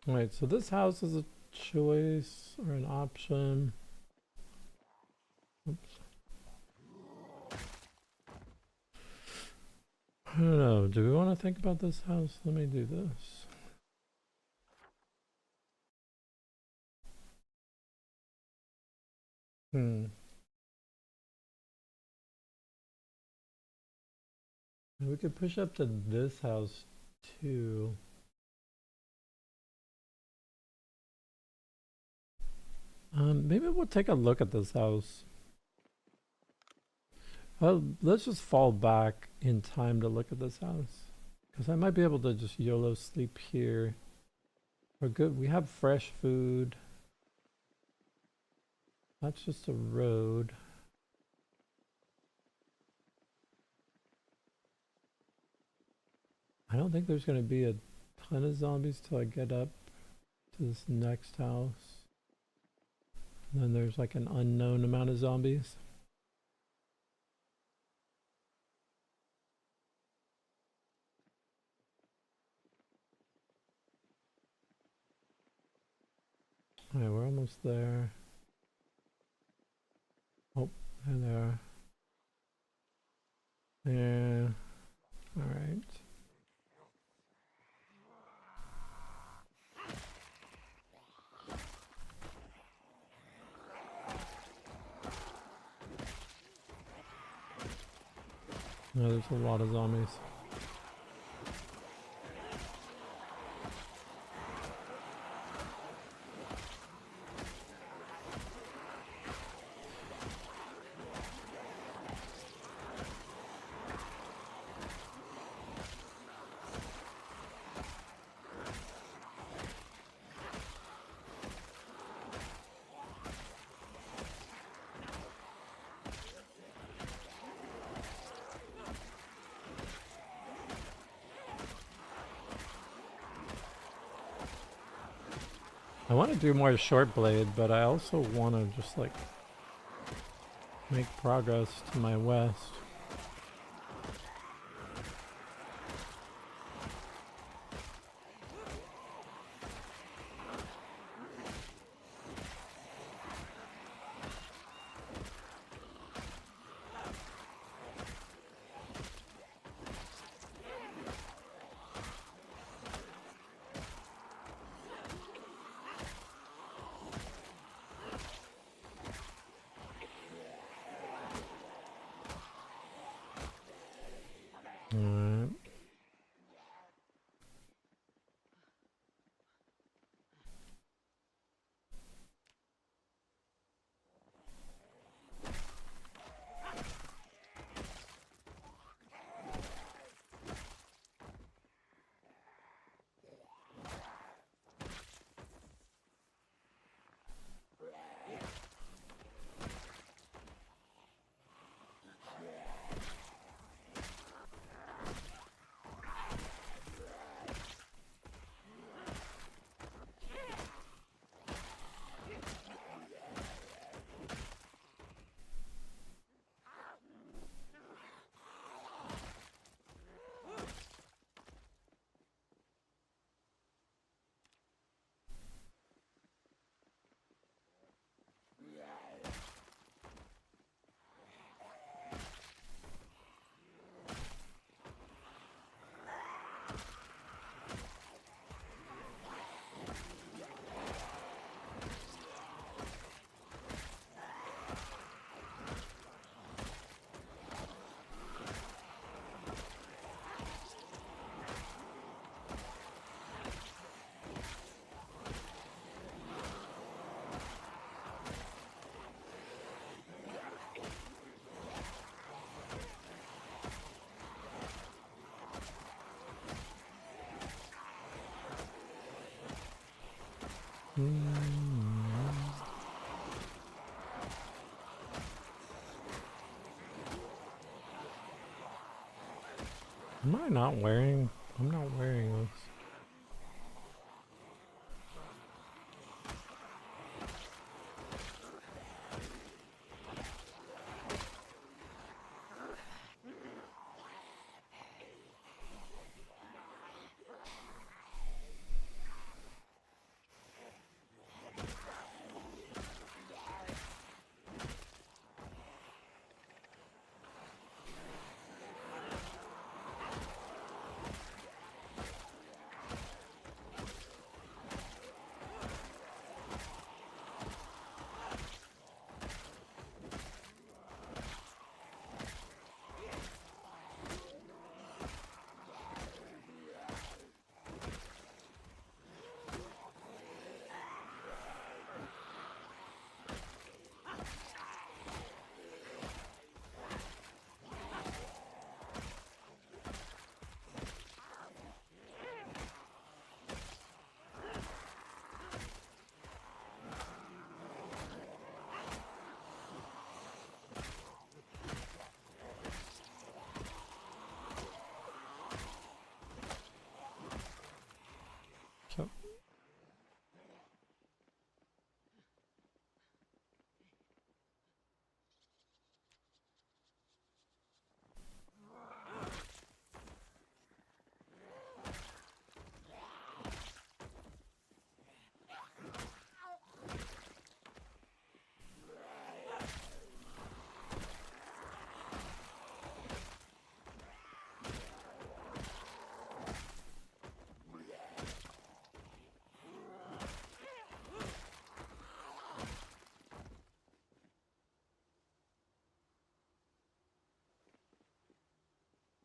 Right, so this house is a choice or an option. Oops. I don't know. Do we want to think about this house? Let me do this. We could push up to this house too. Maybe we'll take a look at this house. Well, let's just fall back in time to look at this house. Because I might be able to just YOLO sleep here. We're good. We have fresh food. That's just a road. I don't think there's going to be a ton of zombies till I get up to this next house. And then there's like an unknown amount of zombies. Alright, we're almost there. Oh, there they are. Yeah. Alright. No, there's a lot of zombies. I want to do more short blade, but I also want to just like make progress to my west. Alright. Am I not wearing? I'm not wearing this.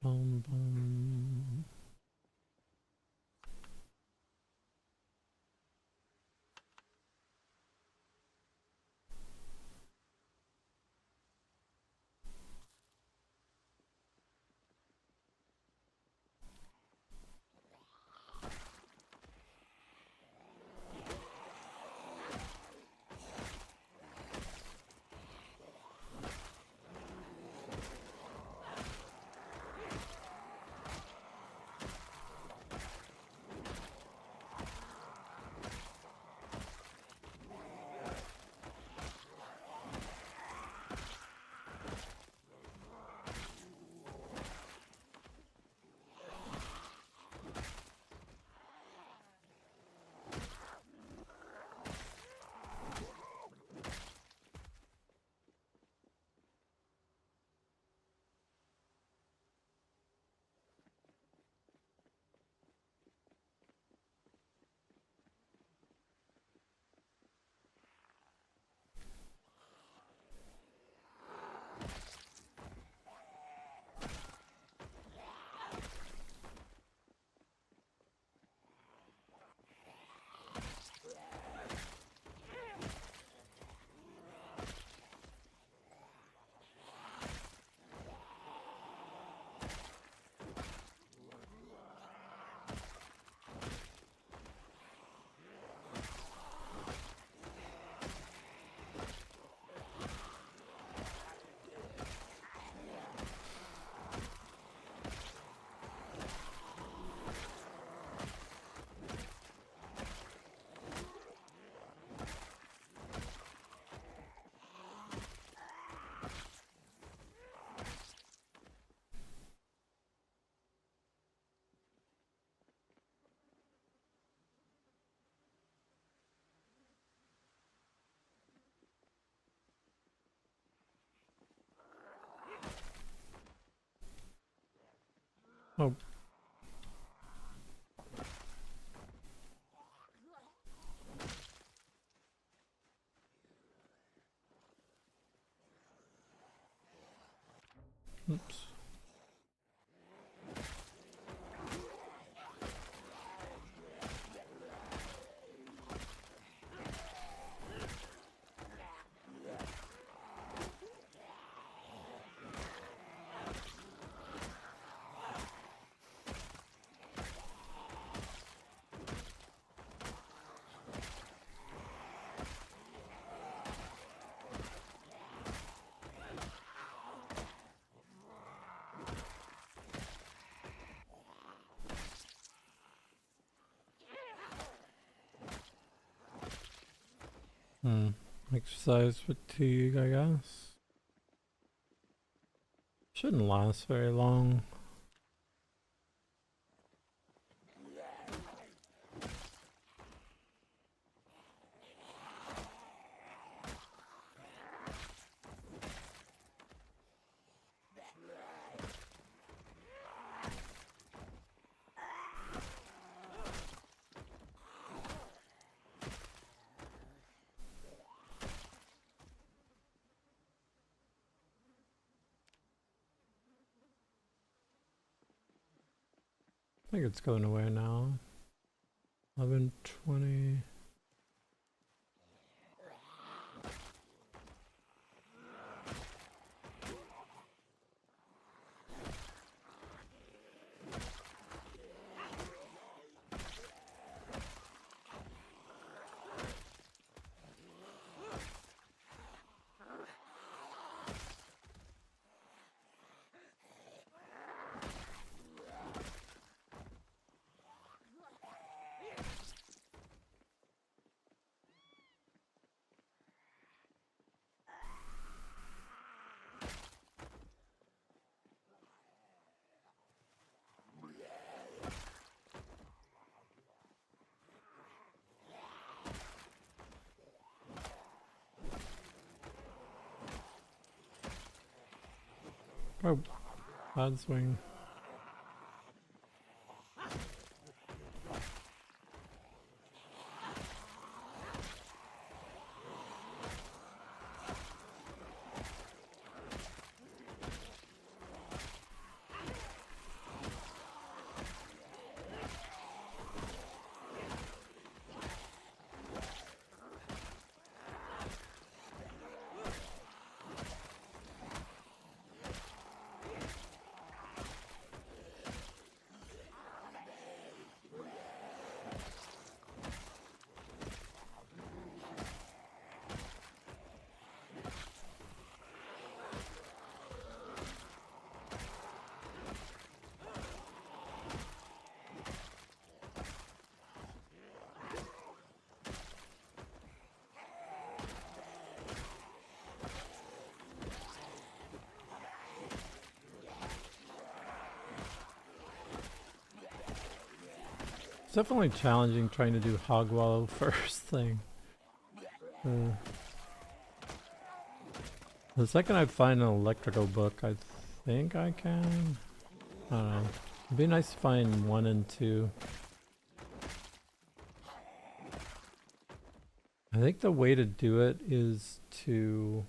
Boom, boom. Oh. Oops. Exercise fatigue, I guess. Shouldn't last very long. I think it's going away now. 11:20. Oh, bad swing. definitely challenging trying to do hog wallow first thing. The second I find an electrical book, I think I can. I don't know. It'd be nice to find 1 and 2. I think the way to do it is to,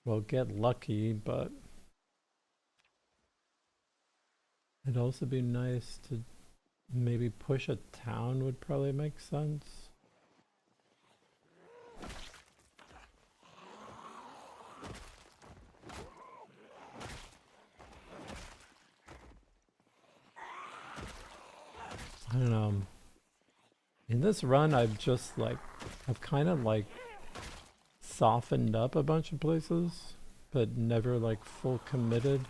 well, get lucky, but it'd also be nice to maybe push a town would probably make sense. I don't know. In this run, I've kind of like softened up a bunch of places, but never like full committed.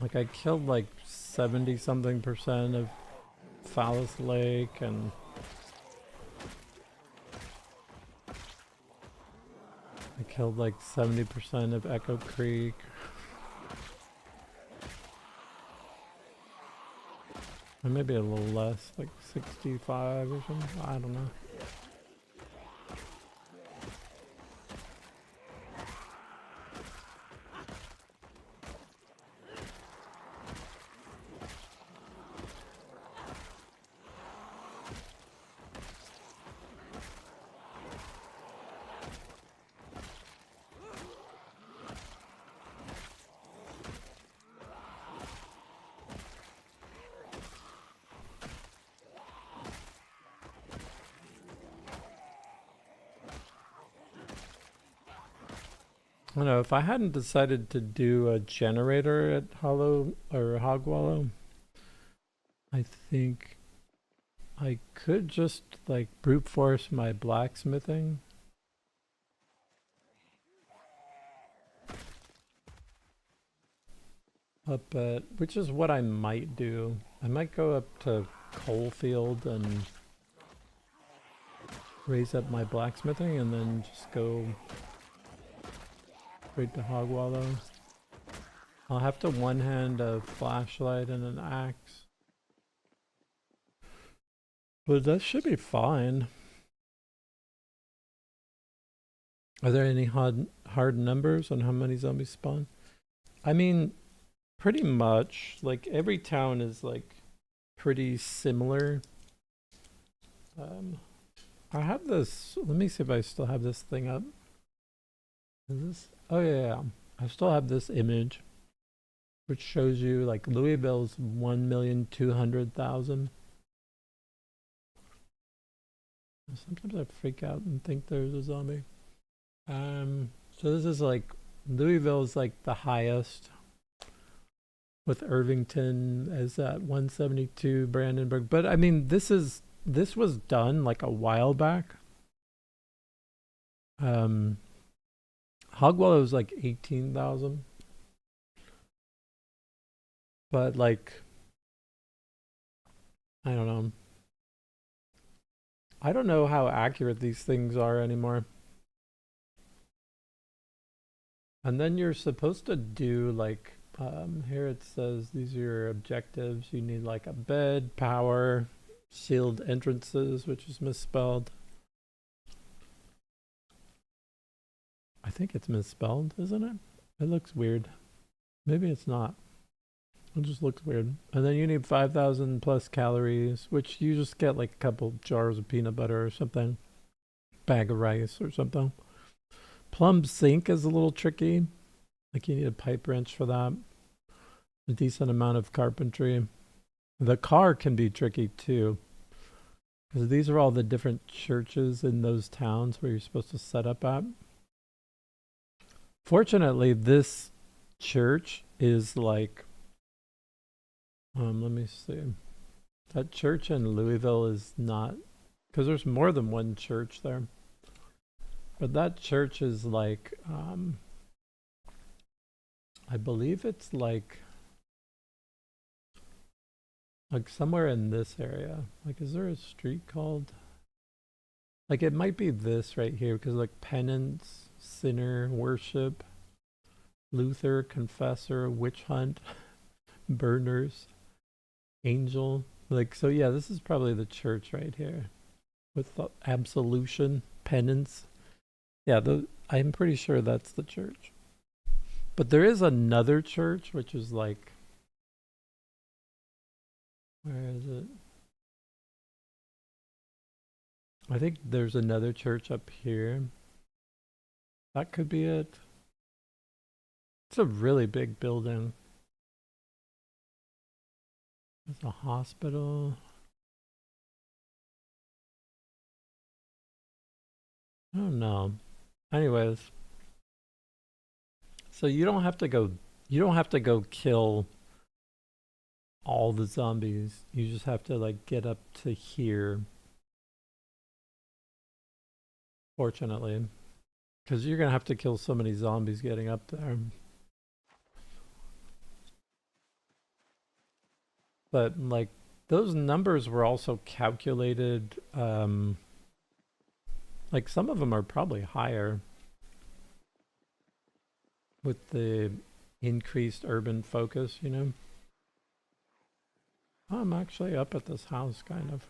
Like I killed like 70 something% of Phallus Lake and I killed like 70% of Echo Creek. Or maybe a little less, like 65 or something. I don't know. I don't know, if I hadn't decided to do a generator at Hollow or Hogwallow, I think I could just like brute force my blacksmithing. Up at, which is what I might do. I might go up to Coalfield and raise up my blacksmithing and then just go straight to Hogwallow. I'll have to one-hand a flashlight and an axe. But that should be fine. Are there any hard numbers on how many zombies spawn? I mean, pretty much. Like, every town is, like, pretty similar. I have this... Let me see if I still have this thing up. Is this... Oh, yeah. I still have this image, which shows you, like, Louisville's 1,200,000. Sometimes I freak out and think there's a zombie. So this is, like, Louisville's, like, the highest, with Irvington as at 172, Brandenburg. But, I mean, this was done, like, a while back. Hogwallow was like 18,000. But like, I don't know. I don't know how accurate these things are anymore. And then you're supposed to do like, here it says these are your objectives. You need like a bed, power, sealed entrances, which is misspelled. I think it's misspelled, isn't it? It looks weird. Maybe it's not. It just looks weird. And then you need 5,000 plus calories, which you just get like a couple jars of peanut butter or something. Bag of rice or something. Plumb sink is a little tricky. Like you need a pipe wrench for that. A decent amount of carpentry. The car can be tricky too. Because these are all the different churches in those towns where you're supposed to set up at. Fortunately, this church is like, let me see. That church in Louisville is not, because there's more than one church there. But that church is like, I believe it's like somewhere in this area. Like, is there a street called? Like it might be this right here because like penance, sinner, worship, Luther, confessor, witch hunt, burners, angel. Like so, yeah. This is probably the church right here with the absolution, penance. Yeah, I'm pretty sure that's the church. But there is another church which is like, where is it? I think there's another church up here. That could be it. It's a really big building. There's a hospital. I don't know. Anyways, so you don't have to go kill all the zombies. You just have to like get up to here. Fortunately, because you're gonna have to kill so many zombies getting up there. But like those numbers were also calculated. Like some of them are probably higher with the increased urban focus, you know? I'm actually up at this house, kind of.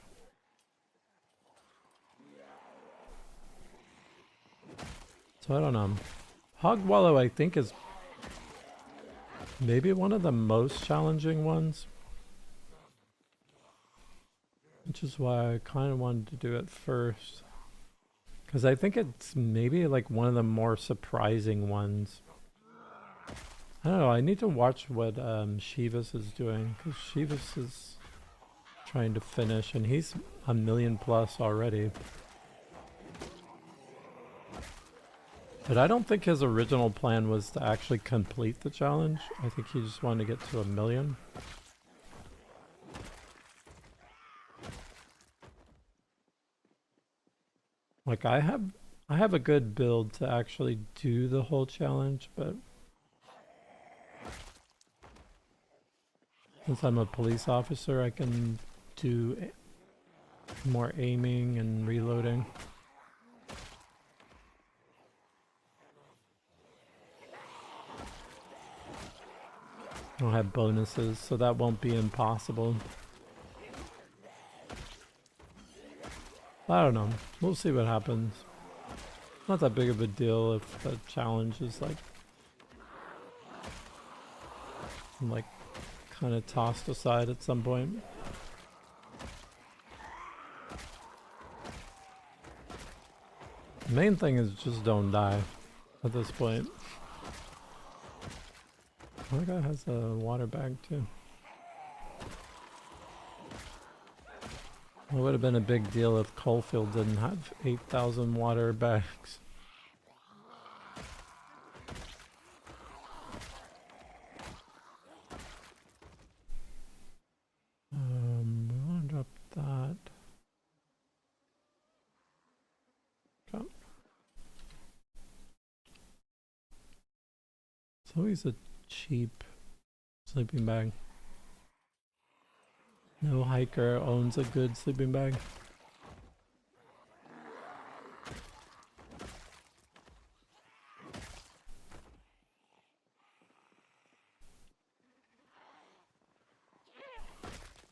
So I don't know. Hog Wallow, I think, is maybe one of the most challenging ones. Which is why I kind of wanted to do it first. Because I think it's maybe like one of the more surprising ones. I don't know, I need to watch what Shivas is doing. Because Shivas is trying to finish and he's a million plus already. But I don't think his original plan was to actually complete the challenge. I think he just wanted to get to 1,000,000. Like I have a good build to actually do the whole challenge, but since I'm a police officer, I can do more aiming and reloading. I don't have bonuses, so that won't be impossible. I don't know. We'll see what happens. Not that big of a deal if the challenge is like kind of tossed aside at some point. The main thing is just don't die at this point. My guy has a water bag too. It would have been a big deal if Coalfield didn't have 8,000 water bags. I'll drop that. Drop. It's always a cheap sleeping bag. No hiker owns a good sleeping bag.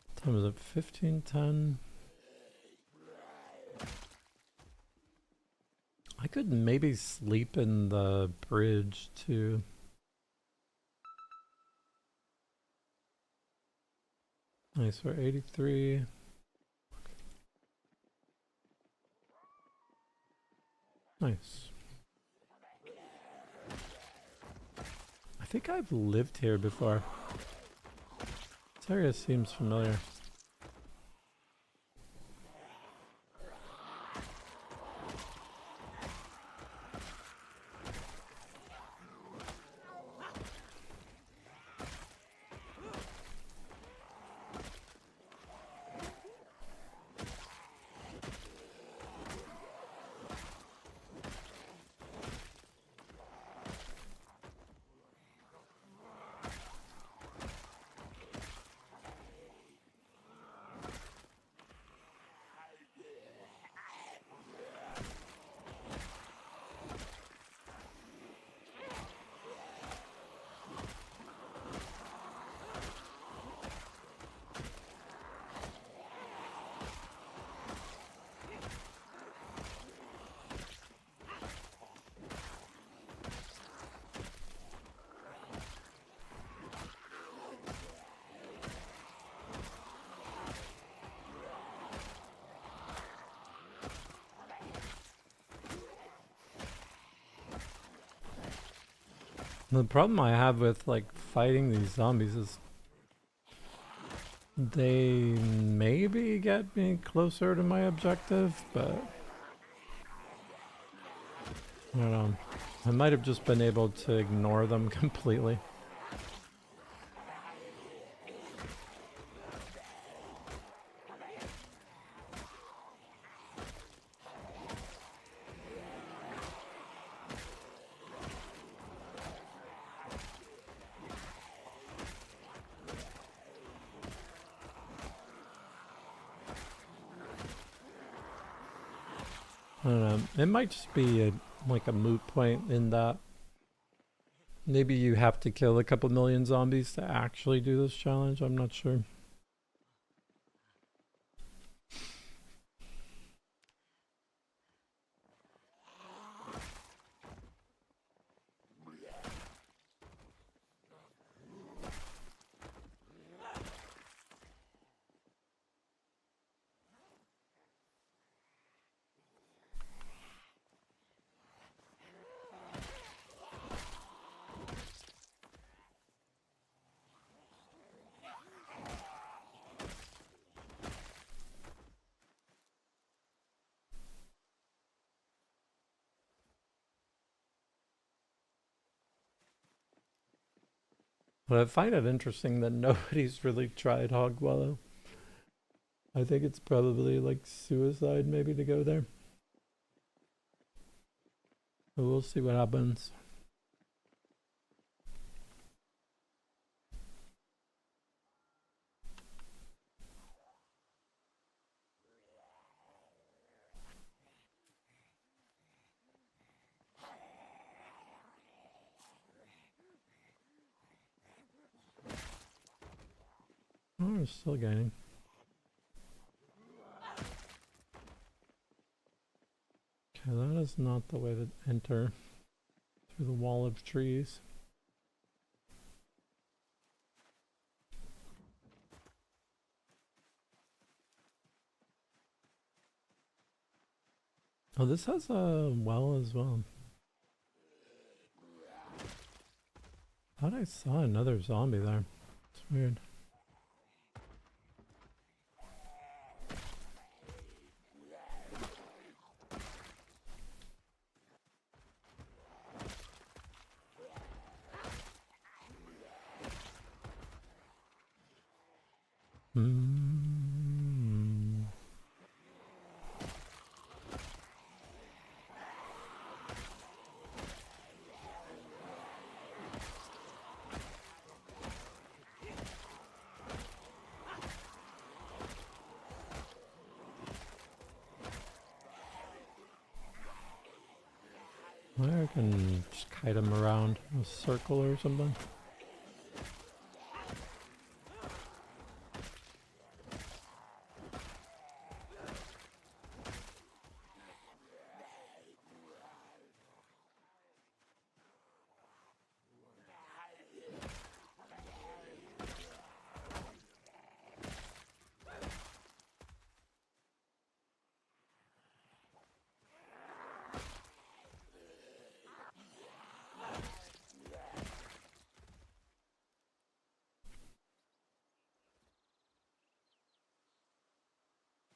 What time is it? 15:10. I could maybe sleep in the bridge too. Nice, we're 83. Nice. I think I've lived here before. This area seems familiar. The problem I have with like fighting these zombies is they maybe get me closer to my objective, but I don't know. I might have just been able to ignore them completely. I don't know. It might just be like a moot point in that maybe you have to kill a couple million zombies to actually do this challenge. I'm not sure. But I find it interesting that nobody's really tried Hog Wallow. I think it's probably like suicide maybe to go there. But we'll see what happens. Oh, we're still gaining. Okay, that is not the way to enter through the wall of trees. Oh, this has a well as well. Thought I saw another zombie there. It's weird. Hmm. I can just kite him around a circle or something.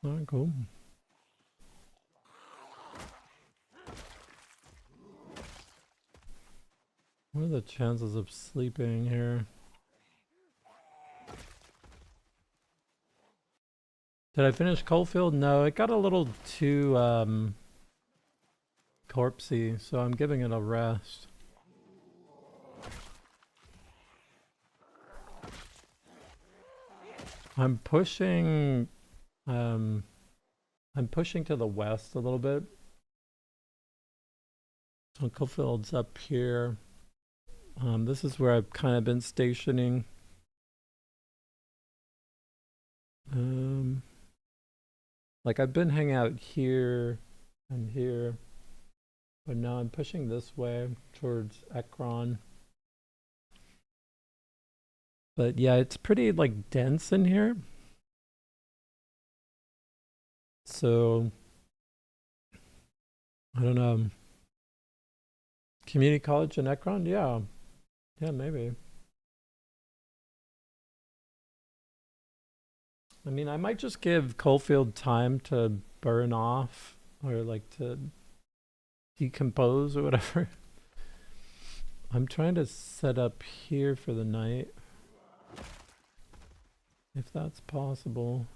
Oh, cool. What are the chances of sleeping here? Did I finish Coalfield? No, it got a little too corpsey, so I'm giving it a rest. I'm pushing I'm pushing to the west a little bit. So Coalfield's up here. This is where I've kind of been stationing. Like I've been hanging out here and here, but now I'm pushing this way towards Ekron. But yeah, it's pretty like dense in here. So I don't know. Community college in Ekron? Yeah. Yeah, maybe. I mean, I might just give Coalfield time to burn off or like to decompose or whatever. I'm trying to set up here for the night, if that's possible.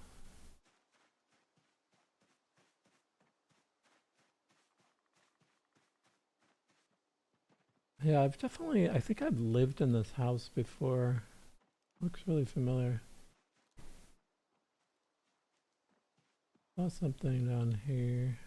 Yeah, I think I've lived in this house before. Looks really familiar. Saw something down here.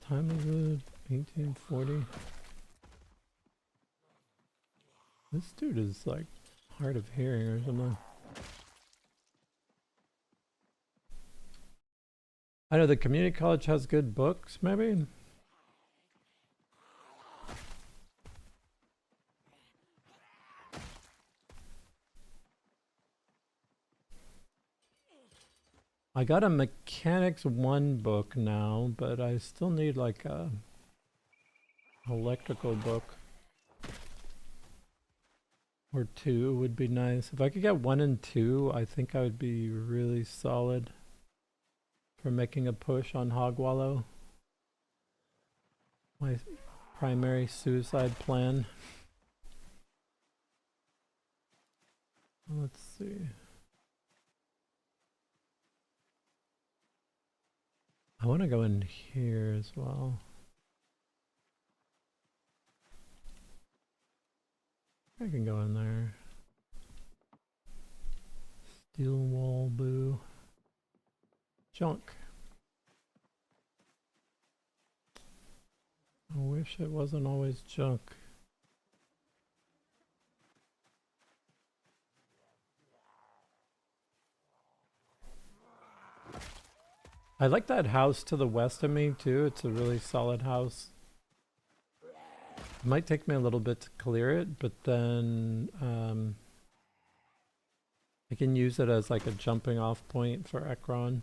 Time of the 1840. This dude is like hard of hearing or something. I know the community college has good books, maybe? I got a mechanics 1 book now, but I still need like a electrical book. Or 2 would be nice. If I could get 1 and 2, I think I would be really solid for making a push on Hogwallow. My primary suicide plan. Let's see. I want to go in here as well. I can go in there. Steel wall boo. Junk. I wish it wasn't always junk. I like that house to the west of me too. It's a really solid house. It might take me a little bit to clear it, but then I can use it as like a jumping off point for Ekron.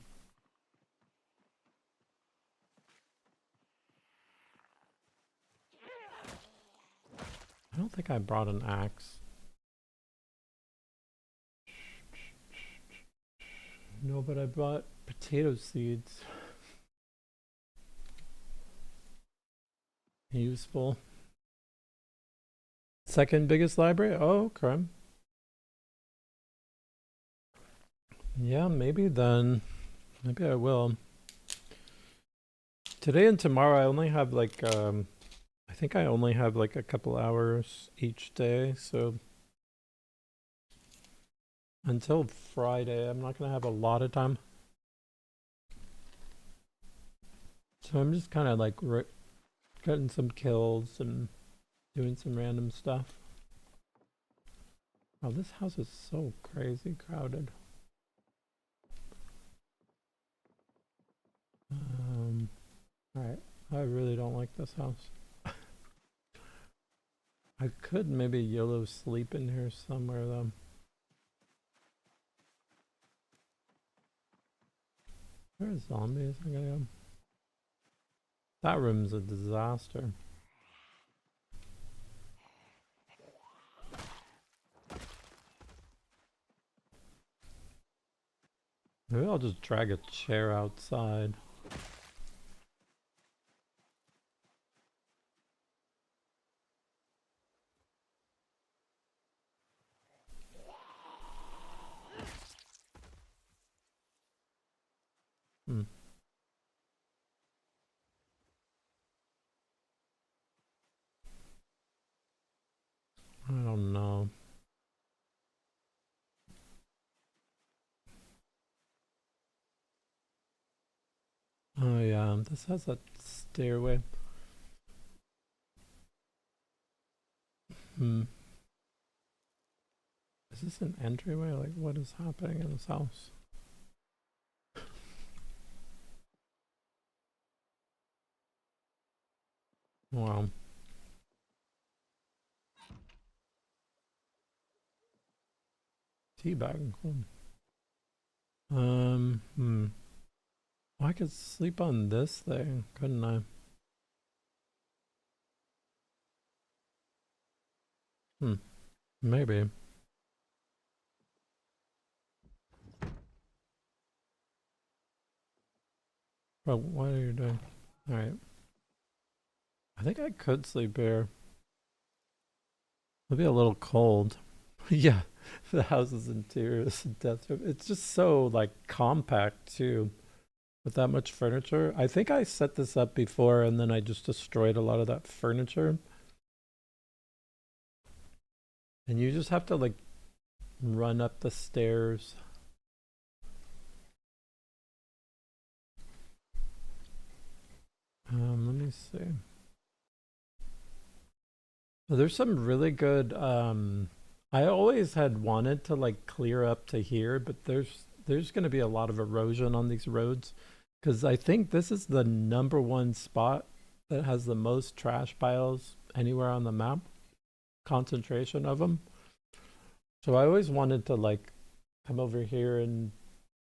I don't think I brought an axe. No, but I brought potato seeds. Useful. Second biggest library? Oh, okay. Yeah, maybe then. Maybe I will. Today and tomorrow I only have like I think I only have like a couple hours each day, so until Friday I'm not gonna have a lot of time. So I'm just kind of like getting some kills and doing some random stuff. Oh, this house is so crazy crowded. Alright, I really don't like this house. I could maybe YOLO sleep in here somewhere though. Where are zombies? I gotta go. That room's a disaster. Maybe I'll just drag a chair outside. Hmm. I don't know. Oh yeah, this has a stairway. Hmm. Is this an entryway? Like, what is happening in this house? Wow. Teabag. I could sleep on this thing, couldn't I? Maybe. But what are you doing? Alright. I think I could sleep here. It'll be a little cold. Yeah, the house's interior is a death trip. It's just so like compact too, with that much furniture. I think I set this up before and then I just destroyed a lot of that furniture. And you just have to like run up the stairs. Let me see. So there's some really good I always had wanted to like clear up to here, but there's going to be a lot of erosion on these roads because I think this is the #1 spot that has the most trash piles anywhere on the map, concentration of them. So I always wanted to like come over here and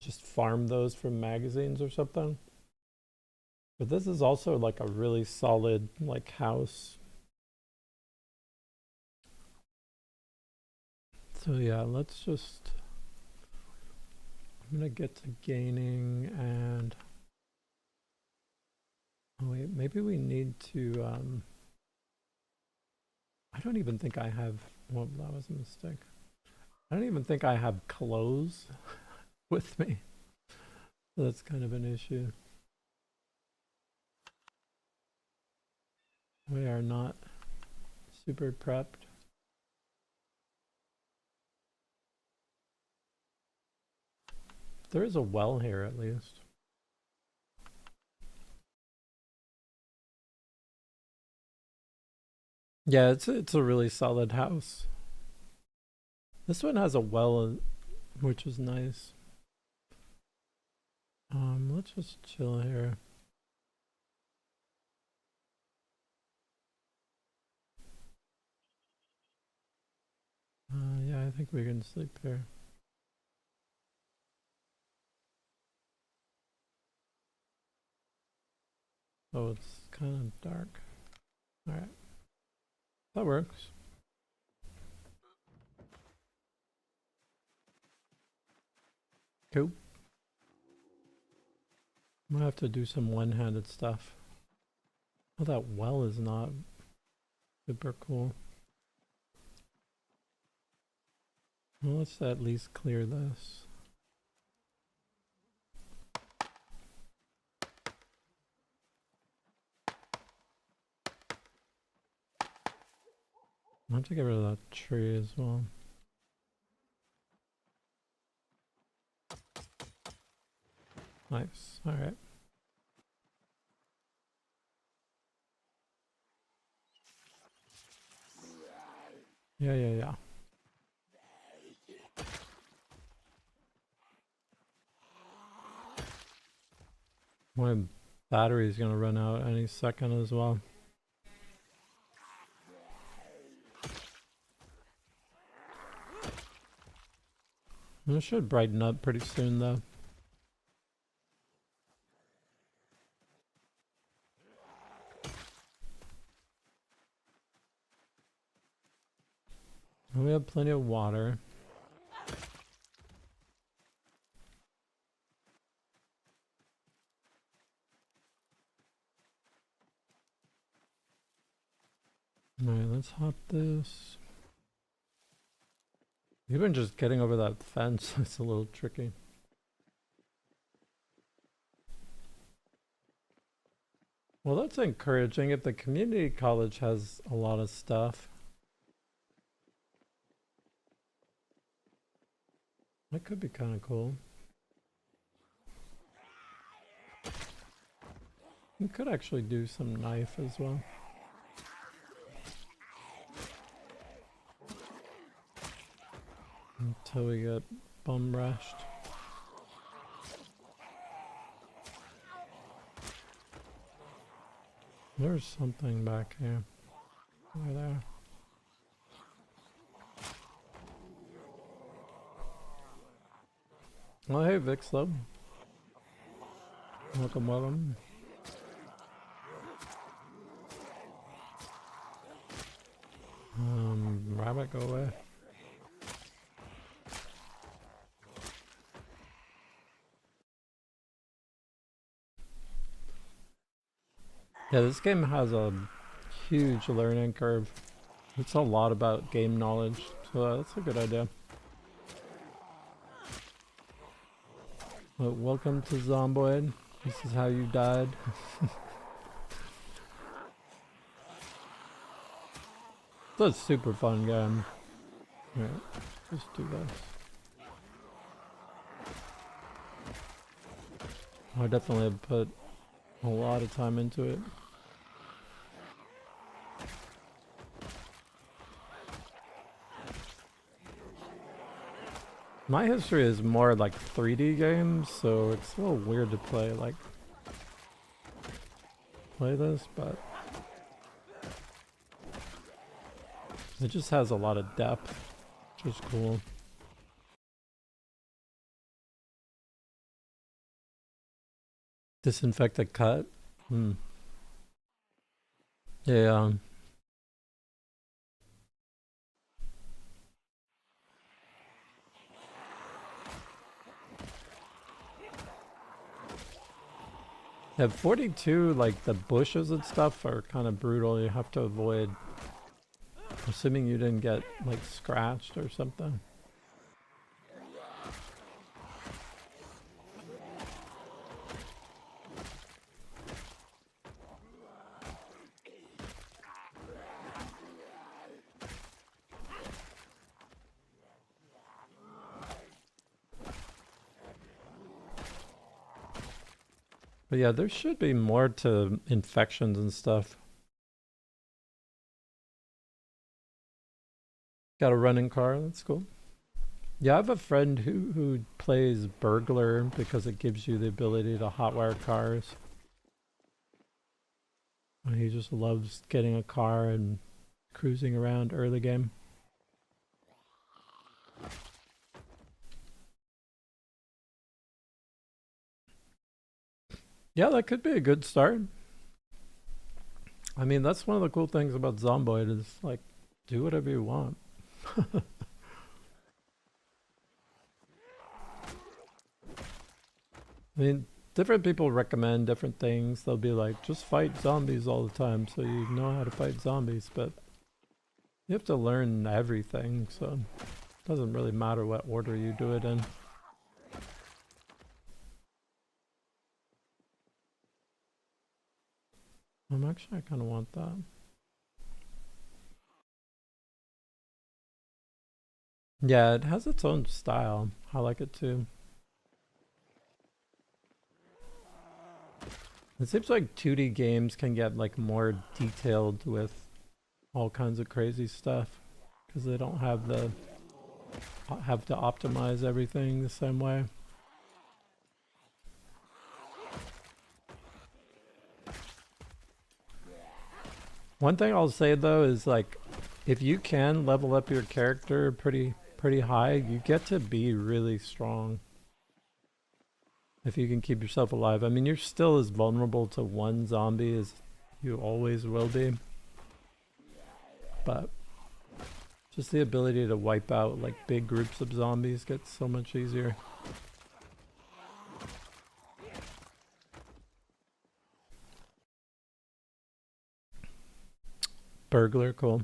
just farm those from magazines or something. But this is also like a really solid like house. So yeah, let's just, I'm gonna get to gaining and, oh wait, maybe we need to, I don't even think I have, well, that was a mistake. I don't even think I have clothes with me. So that's kind of an issue. We are not super prepped. There is a well here at least. Yeah, it's a really solid house. This one has a well, which is nice. Let's just chill here. Yeah, I think we can sleep here. Oh, it's kind of dark. Alright. That works. Cool. I'm gonna have to do some one-handed stuff. Oh, that well is not super cool. Well, let's at least clear this. I have to get rid of that tree as well. Nice. Alright. Yeah. My battery's gonna run out any second as well. It should brighten up pretty soon though. We have plenty of water. Alright, let's hop this. Even just getting over that fence is a little tricky. Well, that's encouraging if the community college has a lot of stuff. That could be kind of cool. We could actually do some knife as well. Until we get bum rushed. There's something back here. Over there. Oh, hey, Vixlo. Welcome, welcome. Rabbit, go away. Yeah, this game has a huge learning curve. It's a lot about game knowledge, so that's a good idea. Well, welcome to Zomboid. This is how you died. It's a super fun game. Alright, let's do this. I definitely have put a lot of time into it. My history is more like 3D games, so it's a little weird to play this, but it just has a lot of depth, which is cool. Disinfected cut? Hmm. Yeah. At 42, like the bushes and stuff are kind of brutal. You have to avoid. Assuming you didn't get like scratched or something. But yeah, there should be more to infections and stuff. Got a running car, that's cool. Yeah, I have a friend who plays burglar because it gives you the ability to hotwire cars. And he just loves getting a car and cruising around early game. Yeah, that could be a good start. I mean, that's one of the cool things about Zomboid is like, do whatever you want. I mean, different people recommend different things. They'll be like, just fight zombies all the time so you know how to fight zombies, but you have to learn everything, so it doesn't really matter what order you do it in. I kind of want that. Yeah, it has its own style. I like it too. It seems like 2D games can get like more detailed with all kinds of crazy stuff because they don't have to optimize everything the same way. One thing I'll say though is like, if you can level up your character pretty high, you get to be really strong. If you can keep yourself alive. I mean, you're still as vulnerable to one zombie as you always will be. But just the ability to wipe out like big groups of zombies gets so much easier. Burglar, cool.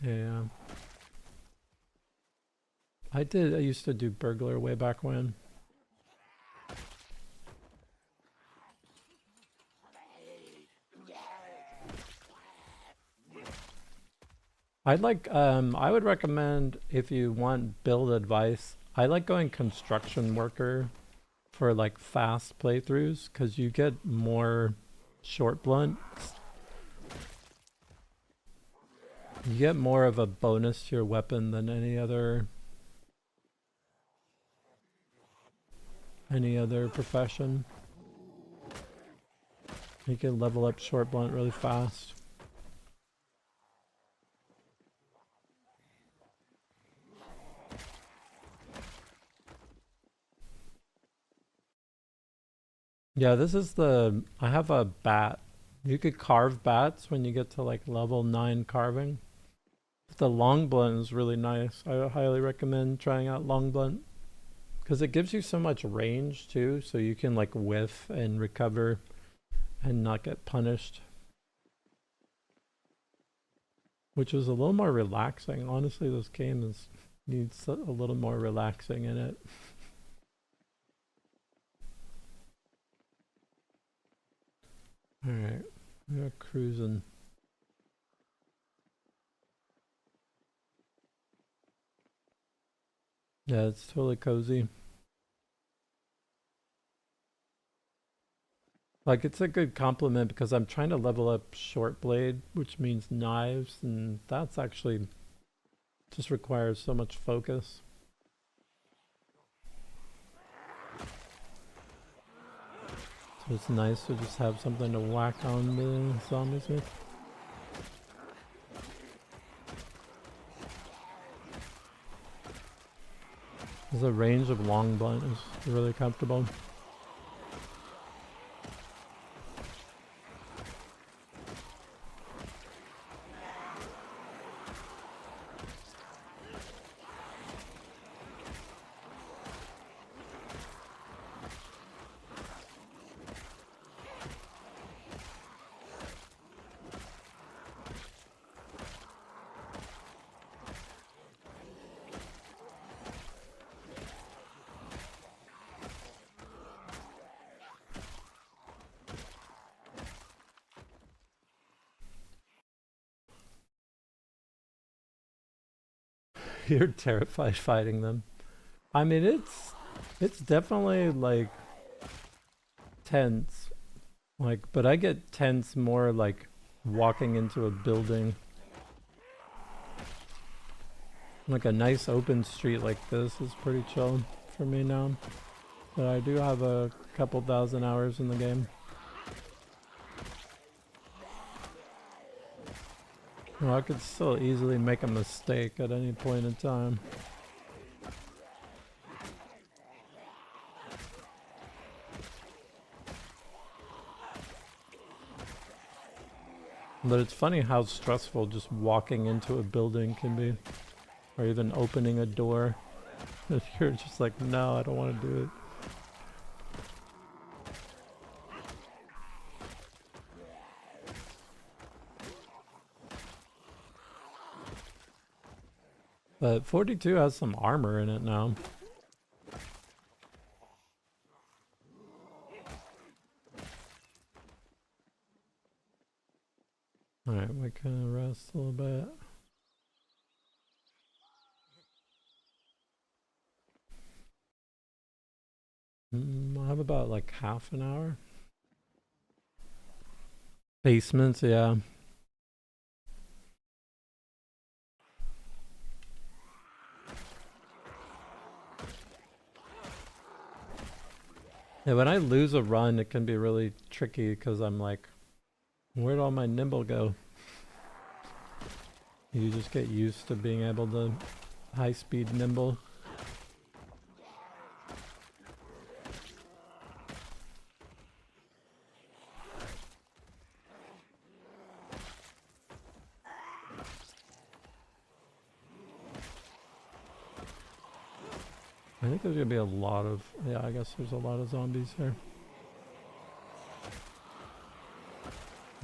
Yeah. I used to do burglar way back when. I would recommend if you want build advice, I like going construction worker for like fast playthroughs because you get more short blunt. You get more of a bonus to your weapon than any other profession. You can level up short blunt really fast. Yeah, this is the... I have a bat. You could carve bats when you get to like level 9 carving. The long blunt is really nice. I highly recommend trying out long blunt because it gives you so much range too, so you can like whiff and recover and not get punished, which is a little more relaxing. Honestly, this game needs a little more relaxing in it. All right, we're cruising. Yeah, it's totally cozy. Like, it's a good compliment because I'm trying to level up short blade, which means knives, and that's actually just requires so much focus. So it's nice to just have something to whack on the zombies with. The range of long blunt is really comfortable. You're terrified fighting them. I mean, it's definitely like tense. Like, but I get tense more like walking into a building. Like a nice open street like this is pretty chill for me now. But I do have a couple thousand hours in the game. Well, I could still easily make a mistake at any point in time. But it's funny how stressful just walking into a building can be. Or even opening a door. You're just like, no, I don't want to do it. But 42 has some armor in it now. Alright, we can rest a little bit. I have about like half an hour. Basements, yeah. Yeah, when I lose a run, it can be really tricky because I'm like, where'd all my nimble go? You just get used to being able to high speed nimble. I think there's gonna be a lot of, yeah, I guess there's a lot of zombies here.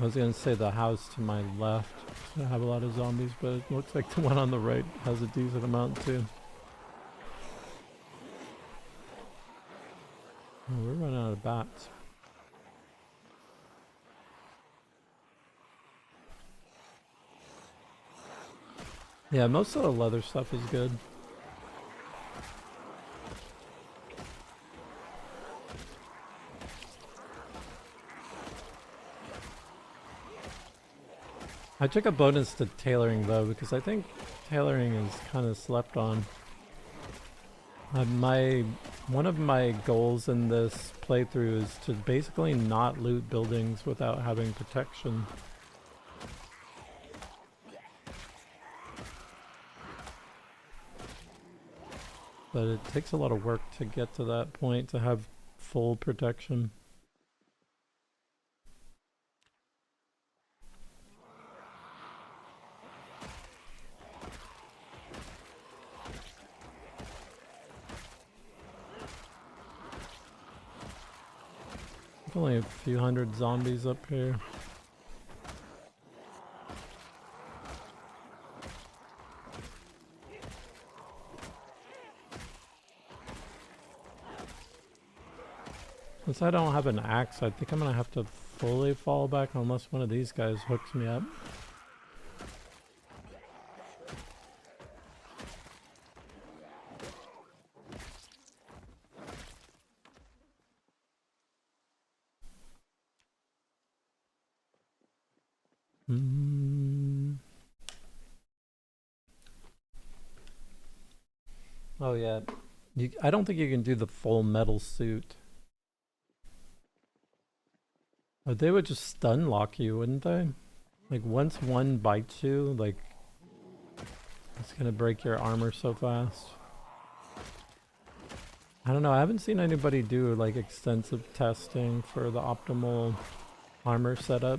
I was gonna say the house to my left I have a lot of zombies, but it looks like the one on the right has a decent amount too. Oh, we're running out of bats. Yeah, most of the leather stuff is good. I took a bonus to tailoring though, because I think tailoring is kind of slept on. One of my goals in this playthrough is to basically not loot buildings without having protection. But it takes a lot of work to get to that point to have full protection. Only a few hundred zombies up here. Since I don't have an axe, I think I'm gonna have to fully fall back unless one of these guys hooks me up. Oh yeah, I don't think you can do the full metal suit. Oh, they would just stun lock you, wouldn't they? Like once one bites you, like it's gonna break your armor so fast. I don't know, I haven't seen anybody do like extensive testing for the optimal armor setup.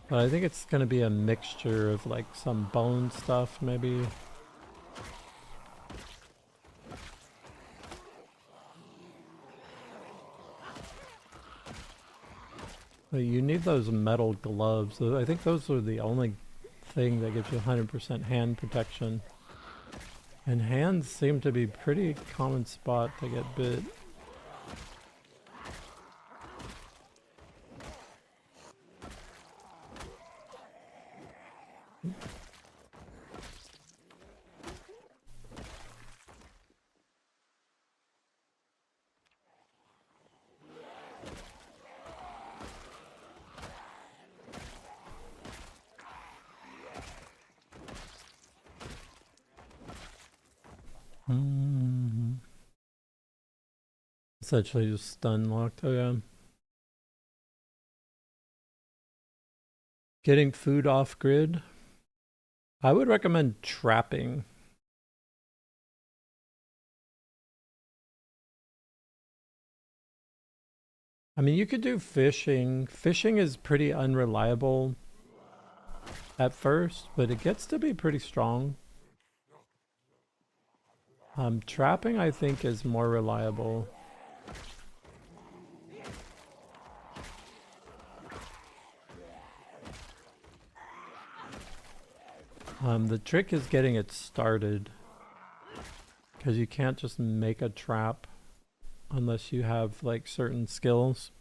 But I think it's gonna be a mixture of like some bone stuff maybe. But you need those metal gloves. I think those are the only thing that gives you 100% hand protection. And hands seem to be pretty common spot to get bit. It's actually just stun locked. Oh yeah. Getting food off grid. I would recommend trapping. I mean, you could do fishing. Fishing is pretty unreliable at first, but it gets to be pretty strong. Trapping, I think, is more reliable. The trick is getting it started, because you can't just make a trap unless you have like certain skills.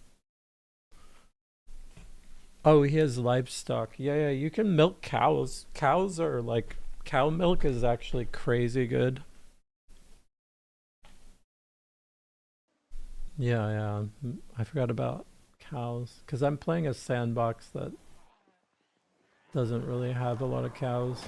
Oh, he has livestock. Yeah, you can milk cows. Cows are like, cow milk is actually crazy good. Yeah, I forgot about cows, because I'm playing a sandbox that doesn't really have a lot of cows.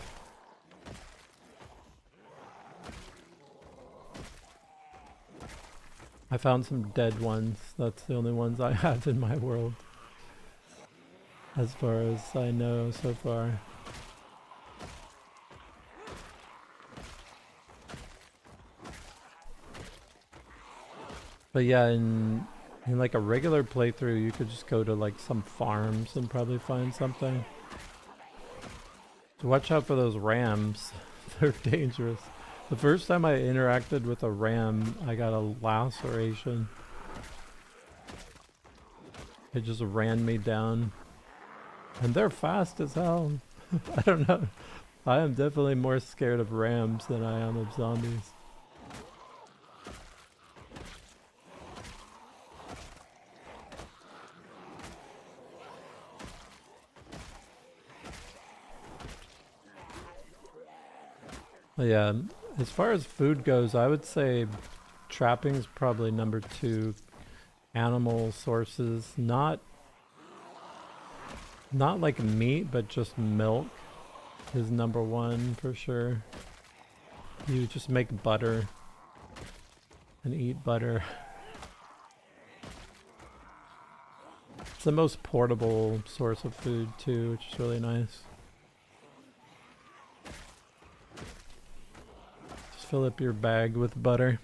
I found some dead ones. That's the only ones I have in my world, as far as I know so far. But yeah, in like a regular playthrough, you could just go to like some farms and probably find something. So watch out for those rams. They're dangerous. The first time I interacted with a ram, I got a laceration. It just ran me down. And they're fast as hell. I don't know. I am definitely more scared of rams than I am of zombies. Yeah, as far as food goes, I would say trapping's probably number 2. Animal sources, not like meat, but just milk is number 1 for sure. You just make butter and eat butter. It's the most portable source of food too, which is really nice. Fill up your bag with butter.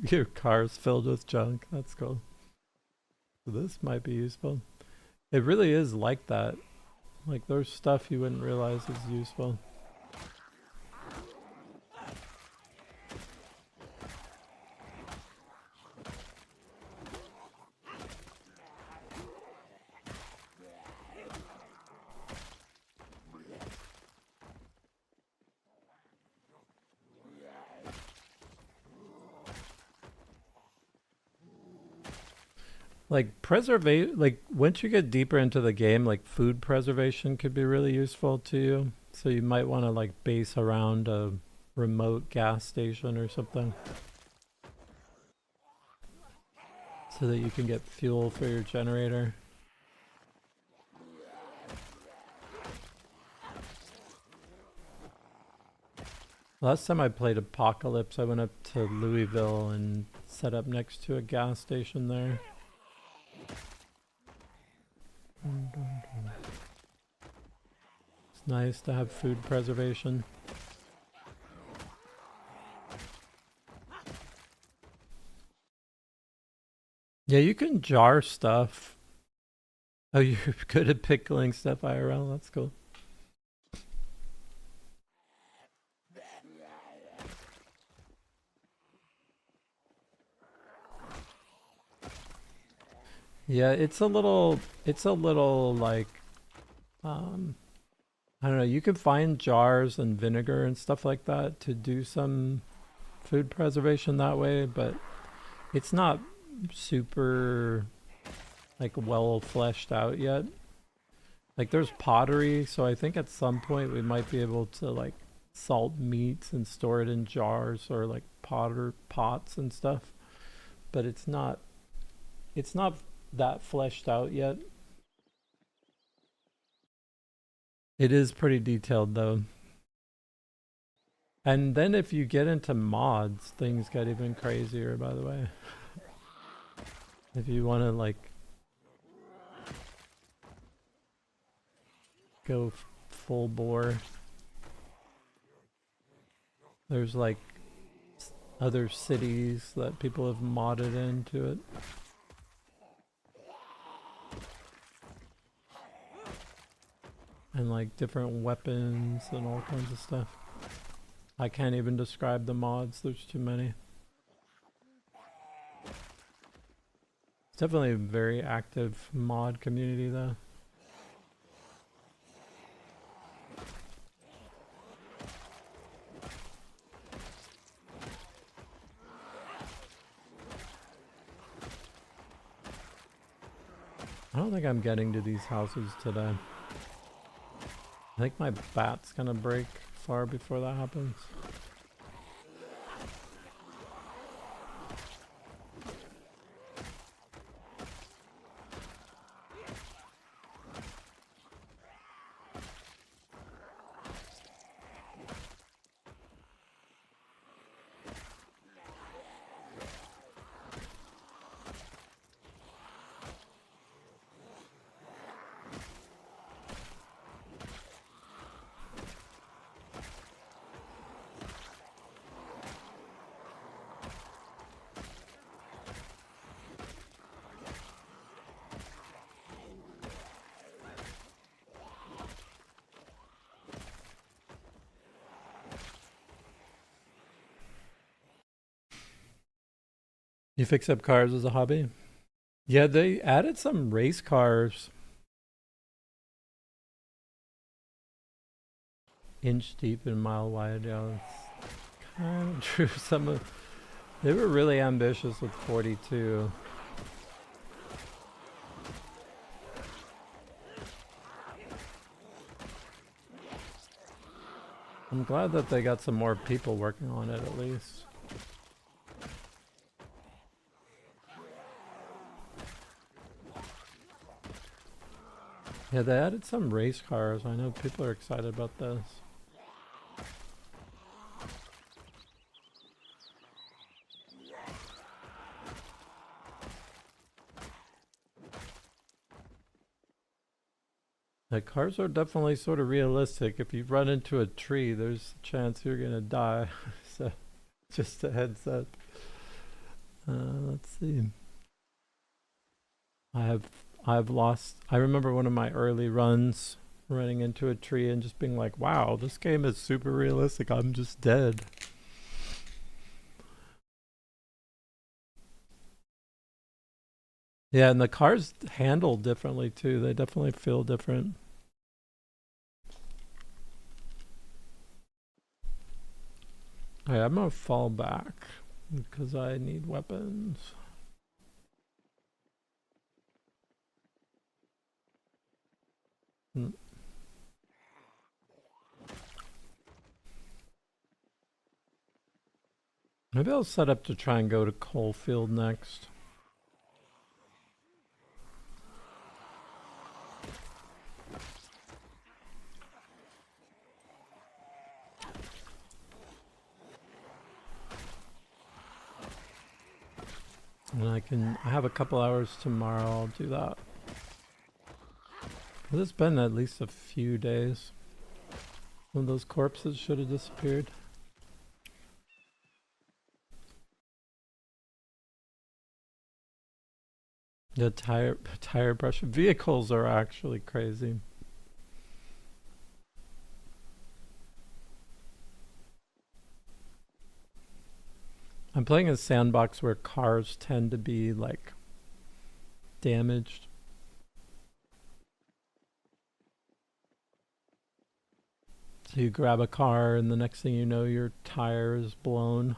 Your car's filled with junk. That's cool. So this might be useful. It really is like that. Like there's stuff you wouldn't realize is useful. Like preservate, like once you get deeper into the game, like food preservation could be really useful to you. So you might want to like base around a remote gas station or something so that you can get fuel for your generator. Last time I played Apocalypse, I went up to Louisville and set up next to a gas station there. It's nice to have food preservation. Yeah, you can jar stuff. Oh, you're good at pickling stuff IRL? That's cool. Yeah, it's a little like, um, I don't know, you can find jars and vinegar and stuff like that to do some food preservation that way, but it's not super like well fleshed out yet. Like there's pottery, so I think at some point we might be able to like salt meats and store it in jars or like pots and stuff, but it's not that fleshed out yet. It is pretty detailed though. And then if you get into mods, things get even crazier, by the way. If you want to like go full bore, there's like other cities that people have modded into it. And like different weapons and all kinds of stuff. I can't even describe the mods, there's too many. It's definitely a very active mod community though. I don't think I'm getting to these houses today. I think my bat's gonna break far before that happens. You fix up cars as a hobby? Yeah, they added some race cars. Inch deep and mile wide. Yeah, it's kind of true. They were really ambitious with 42. I'm glad that they got some more people working on it at least. Yeah, they added some race cars. I know people are excited about this. The cars are definitely sort of realistic. If you run into a tree, there's a chance you're gonna die. So, just a heads up. Let's see. I have I've lost. I remember one of my early runs running into a tree and just being like, "Wow, this game is super realistic. I'm just dead." Yeah, and the cars handle differently too. They definitely feel different. Alright, I'm gonna fall back because I need weapons. Mm. Maybe I'll set up to try and go to Coalfield next. And I have a couple hours tomorrow, I'll do that. But it's been at least a few days. One of those corpses should have disappeared. The tire pressure vehicles are actually crazy. I'm playing a sandbox where cars tend to be like damaged. So you grab a car and the next thing you know your tire is blown.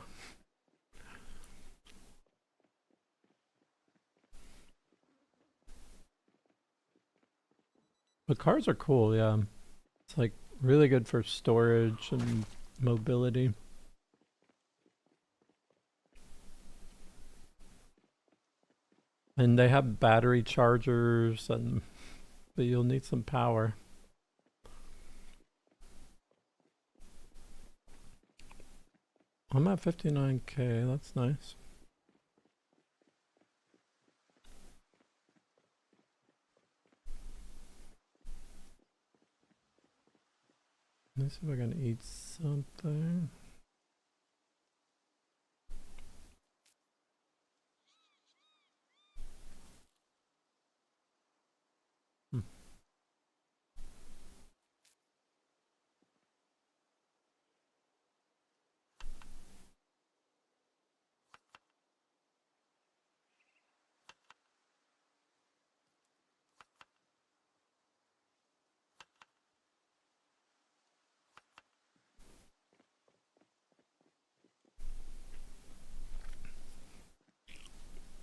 But cars are cool, yeah. It's like really good for storage and mobility. And they have battery chargers but you'll need some power. I'm at 59k, that's nice. Let me see if I can eat something. Hmm.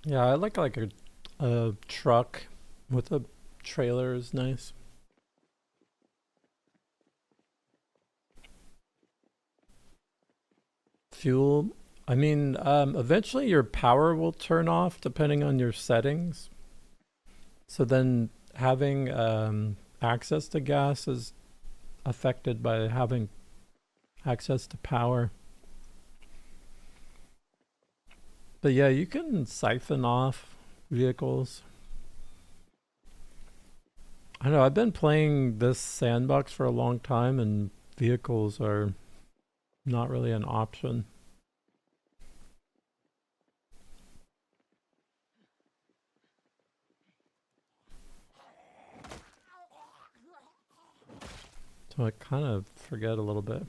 Yeah, I like a truck with a trailer is nice. Fuel. I mean, eventually your power will turn off depending on your settings. So then having access to gas is affected by having access to power. But yeah, you can siphon off vehicles. I know I've been playing this sandbox for a long time and vehicles are not really an option. So I kind of forget a little bit.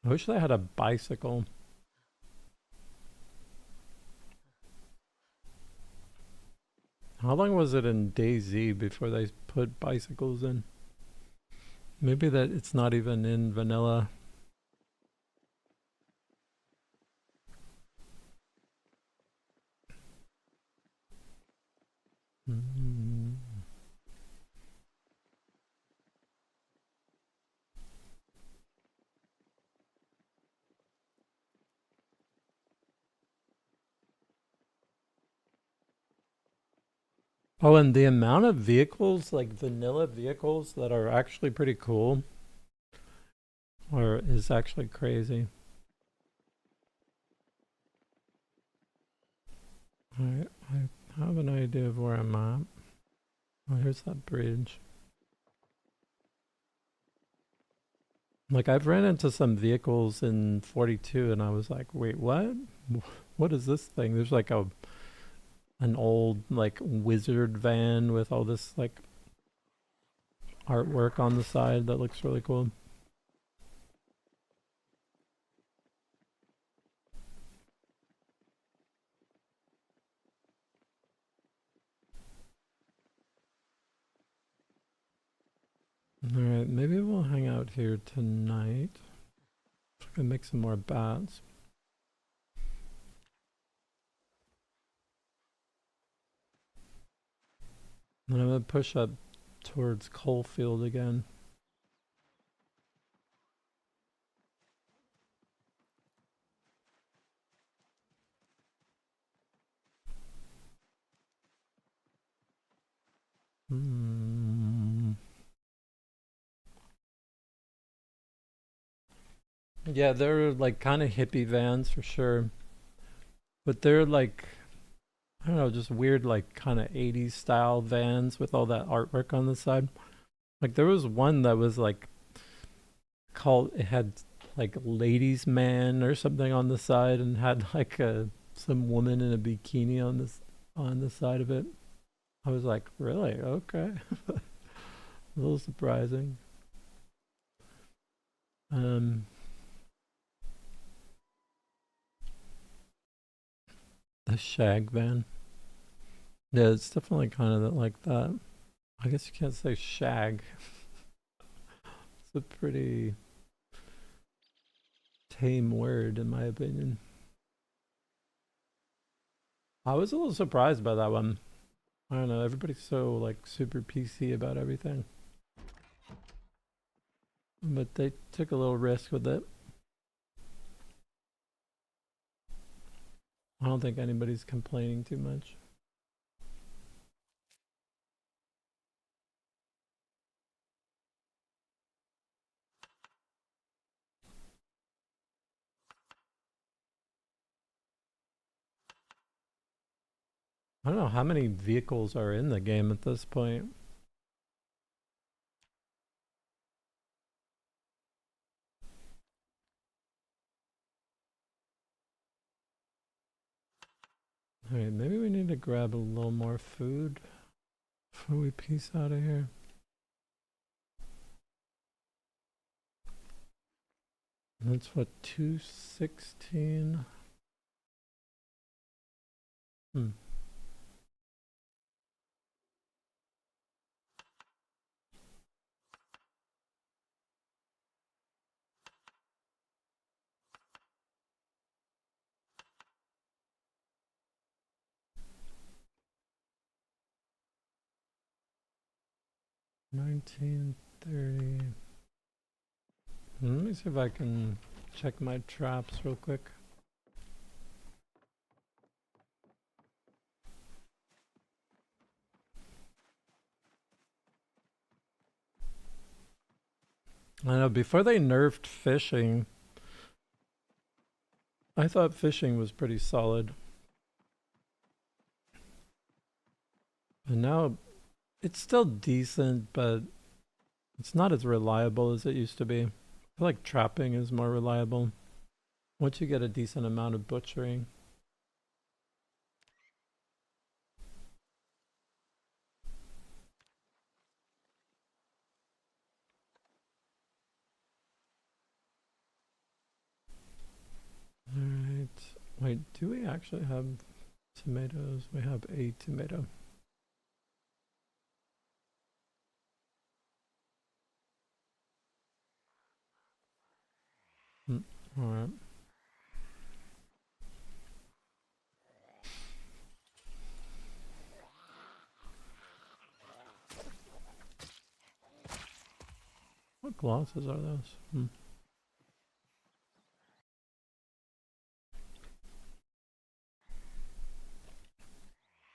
I wish they had a bicycle. How long was it in DayZ before they put bicycles in? Maybe that it's not even in vanilla. Mm. Oh, and the amount of vehicles, like vanilla vehicles, that are actually pretty cool, or is actually crazy. I have an idea of where I'm at. Oh, here's that bridge. Like I've ran into some vehicles in 42 and I was like, wait, what? What is this thing? There's like an old like wizard van with all this like artwork on the side that looks really cool. Alright, maybe we'll hang out here tonight. I can make some more bats. And I'm gonna push up towards Coalfield again. Yeah, they're like kind of hippie vans for sure. But they're like, I don't know, just weird, like kind of 80s style vans with all that artwork on the side. Like there was one that was like called, it had like ladies man or something on the side and had like some woman in a bikini on the side of it. I was like, really? Okay. A little surprising. Um, the shag van. Yeah, it's definitely kind of like that. I guess you can't say shag. It's a pretty tame word in my opinion. I was a little surprised by that one. I don't know, everybody's so like super PC about everything. But they took a little risk with it. I don't think anybody's complaining too much. I don't know how many vehicles are in the game at this point. Alright, maybe we need to grab a little more food before we peace out of here. That's what, 216? Hmm. $19.30. Let me see if I can check my traps real quick. I know before they nerfed fishing, I thought fishing was pretty solid. And now it's still decent, but it's not as reliable as it used to be. I feel like trapping is more reliable once you get a decent amount of butchering. Alright. Wait, do we actually have tomatoes? We have a tomato. Alright. What glosses are those?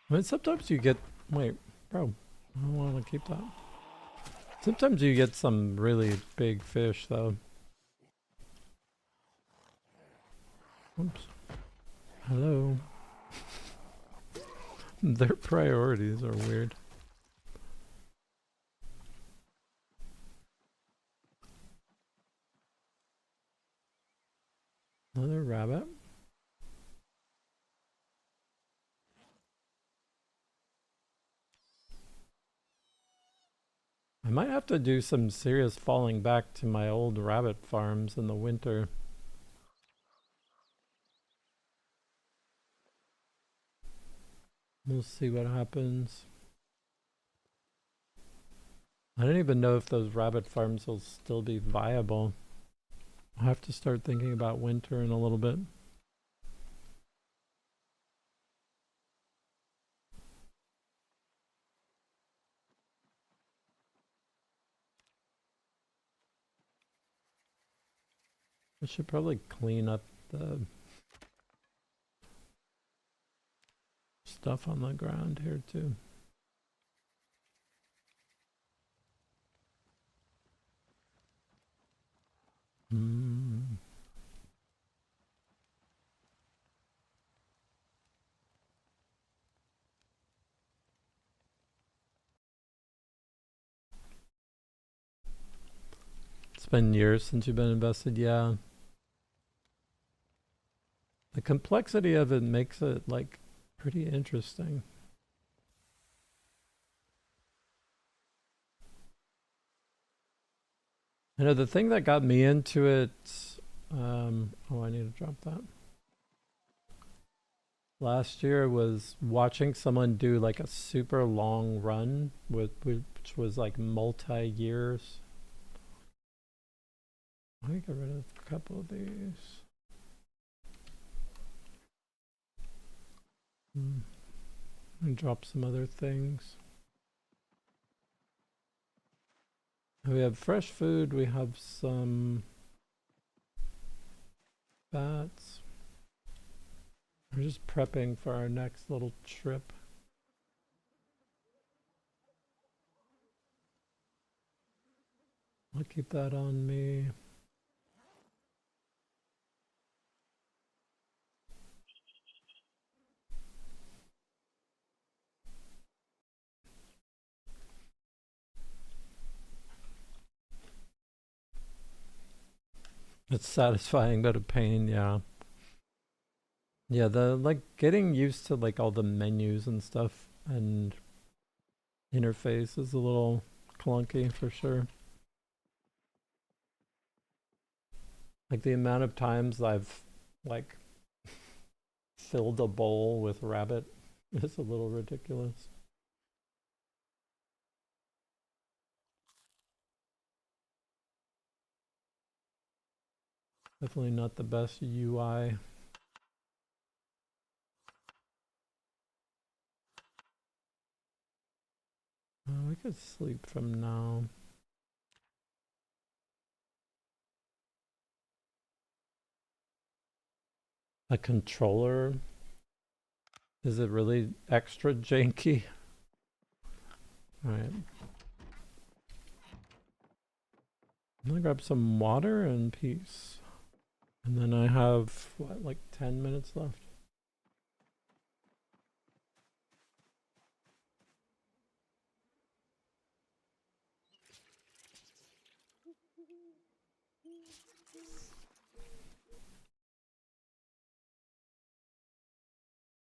I mean, sometimes you get. Wait, bro. I don't want to keep that. Sometimes you get some really big fish, though. Oops. Hello. Their priorities are weird. Another rabbit. I might have to do some serious falling back to my old rabbit farms in the winter. We'll see what happens. I don't even know if those rabbit farms will still be viable. I'll have to start thinking about winter in a little bit. I should probably clean up the stuff on the ground here too. It's been years since you've been invested, yeah. The complexity of it makes it like pretty interesting. I know the thing that got me into it, oh, I need to drop that. Last year was watching someone do like a super long run which was like multi-years. Let me get rid of a couple of these. And drop some other things. We have fresh food, we have some fats. We're just prepping for our next little trip. I'll keep that on me. It's satisfying but a pain, yeah. Yeah, the like getting used to like all the menus and stuff and interface is a little clunky for sure. Like the amount of times I've like filled a bowl with rabbit is a little ridiculous. Definitely not the best UI. We could sleep from now. A controller? Is it really extra janky? Alright. I'm gonna grab some water and peace. And then I have, what, like 10 minutes left?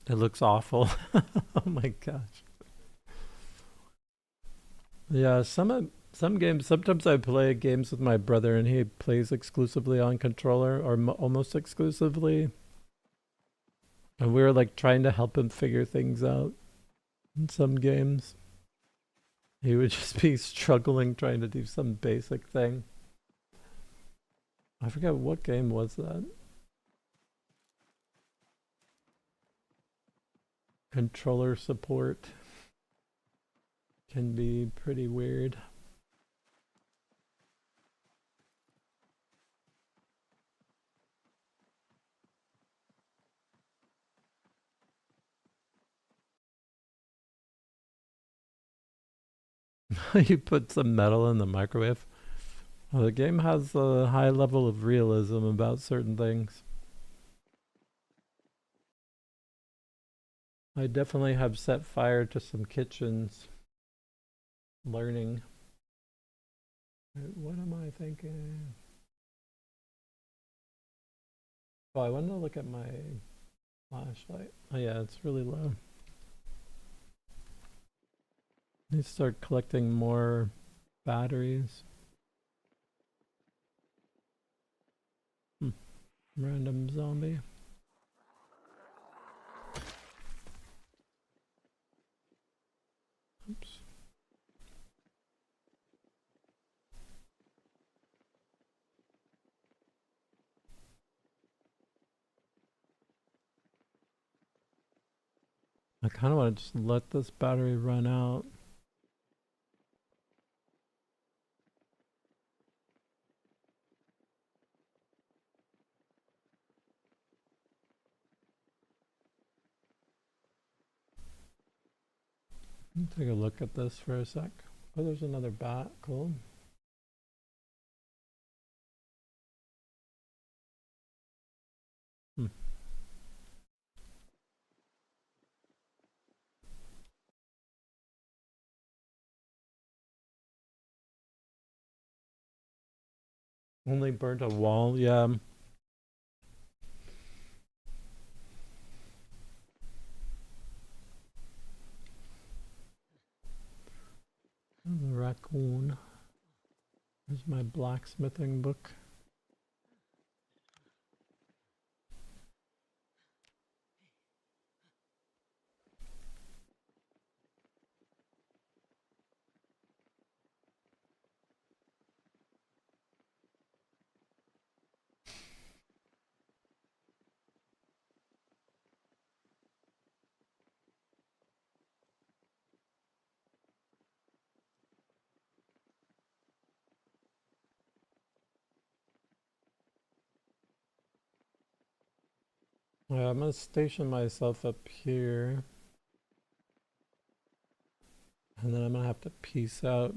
It looks awful. Oh my gosh. Yeah, some games, sometimes I play games with my brother and he plays exclusively on controller or almost exclusively. And we were like trying to help him figure things out in some games. He would just be struggling trying to do some basic thing. I forget what game was that. Controller support can be pretty weird. You put some metal in the microwave. Well, the game has a high level of realism about certain things. I definitely have set fire to some kitchens. Learning. What am I thinking? Oh, I wanted to look at my flashlight. Oh yeah, it's really low. I need to start collecting more Batteries. Random zombie. Oops. I kind of want to just let this battery run out. Take a look at this for a sec. Oh, there's another bat. Cool. Only burnt a wall, yeah. The raccoon. Here's my blacksmithing book. Yeah, I'm gonna station myself up here. And then I'm gonna have to peace out.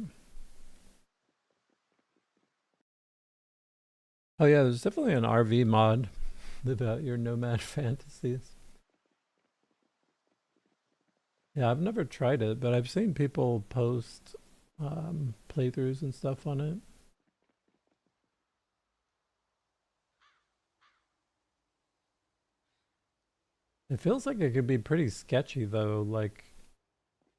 Oh yeah, there's definitely an RV mod about your nomad fantasies. Yeah, I've never tried it, but I've seen people post playthroughs and stuff on it. It feels like it could be pretty sketchy though. Like,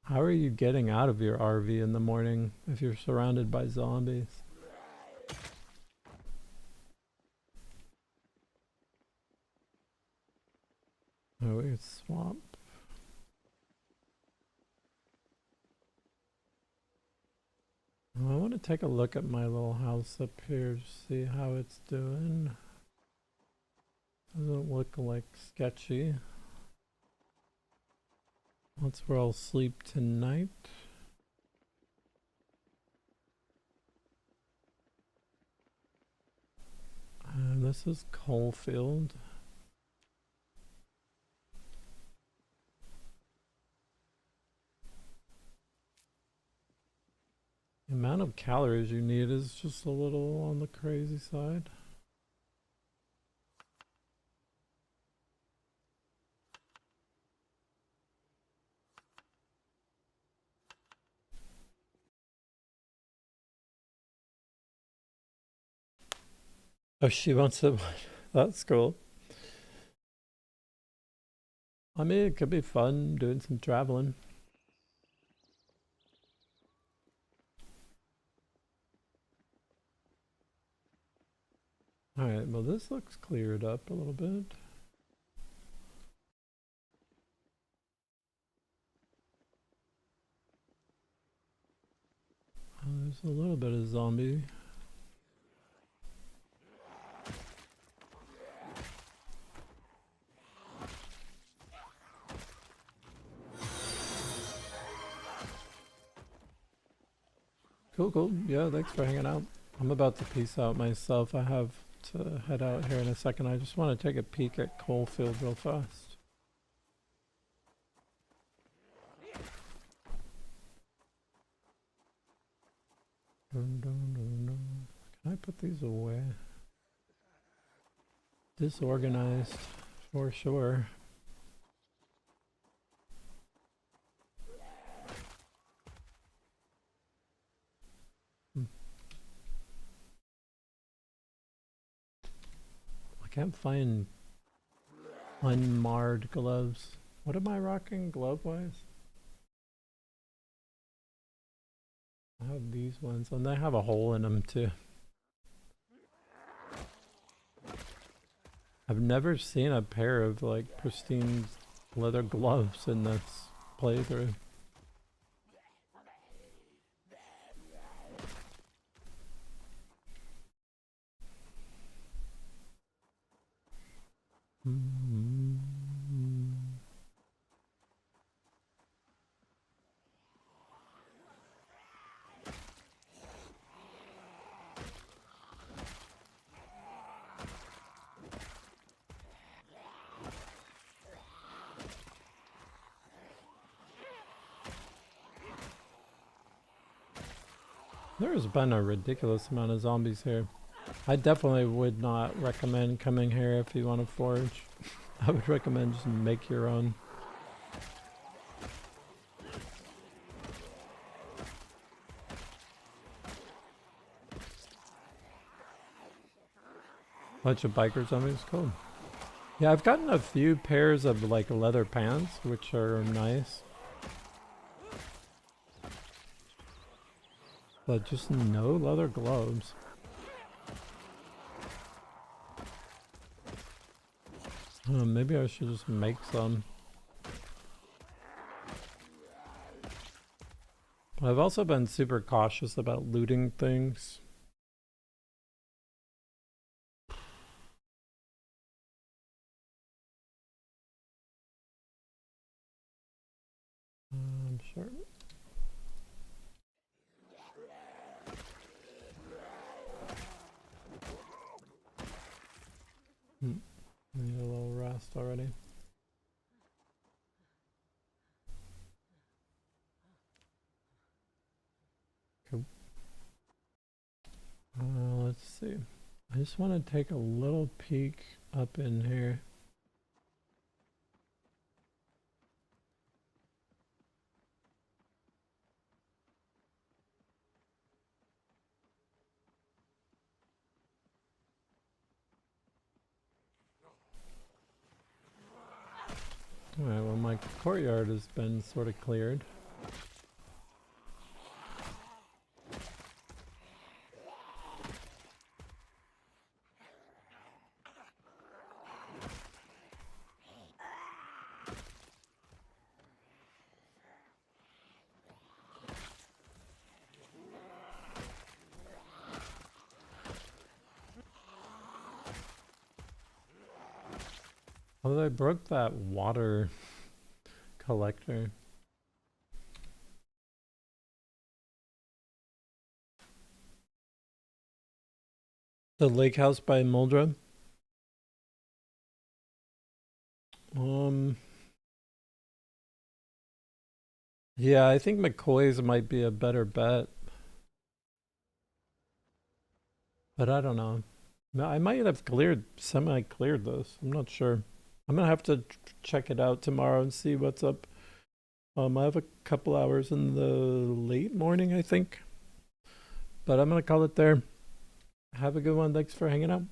how are you getting out of your RV in the morning if you're surrounded by zombies? Oh, weird swamp. Well, I want to take a look at my little house up here to see how it's doing. Doesn't look like sketchy. That's where I'll sleep tonight. And this is Coalfield. The amount of calories you need is just a little on the crazy side. Oh, she wants it. That's cool. I mean, it could be fun doing some traveling. Alright, well this looks cleared up a little bit. There's a little bit of zombie. Cool, cool. Yeah, thanks for hanging out. I'm about to peace out myself. I have to head out here in a second. I just want to take a peek at Coalfield real fast. Can I put these away? Disorganized, for sure. I can't find unmarred gloves. What am I rocking glove-wise? I have these ones, and they have a hole in them too. I've never seen a pair of like pristine leather gloves in this playthrough. There's been a ridiculous amount of zombies here. I definitely would not recommend coming here if you want to forage. I would recommend just make your own. Bunch of biker zombies, cool. Yeah, I've gotten a few pairs of like leather pants, which are nice. But just no leather gloves. Maybe I should just make some. I've also been super cautious about looting things. I'm sure. Need a little rest already. Cool. Let's see. I just want to take a little peek up in here. Alright, well my courtyard has been sort of cleared. Oh, they broke that water collector. The lake house by Muldra. Yeah, I think McCoy's might be a better bet. But I don't know. I might have semi-cleared this. I'm not sure. I'm gonna have to check it out tomorrow and see what's up. I have a couple hours in the late morning, I think. But I'm gonna call it there. Have a good one. Thanks for hanging out.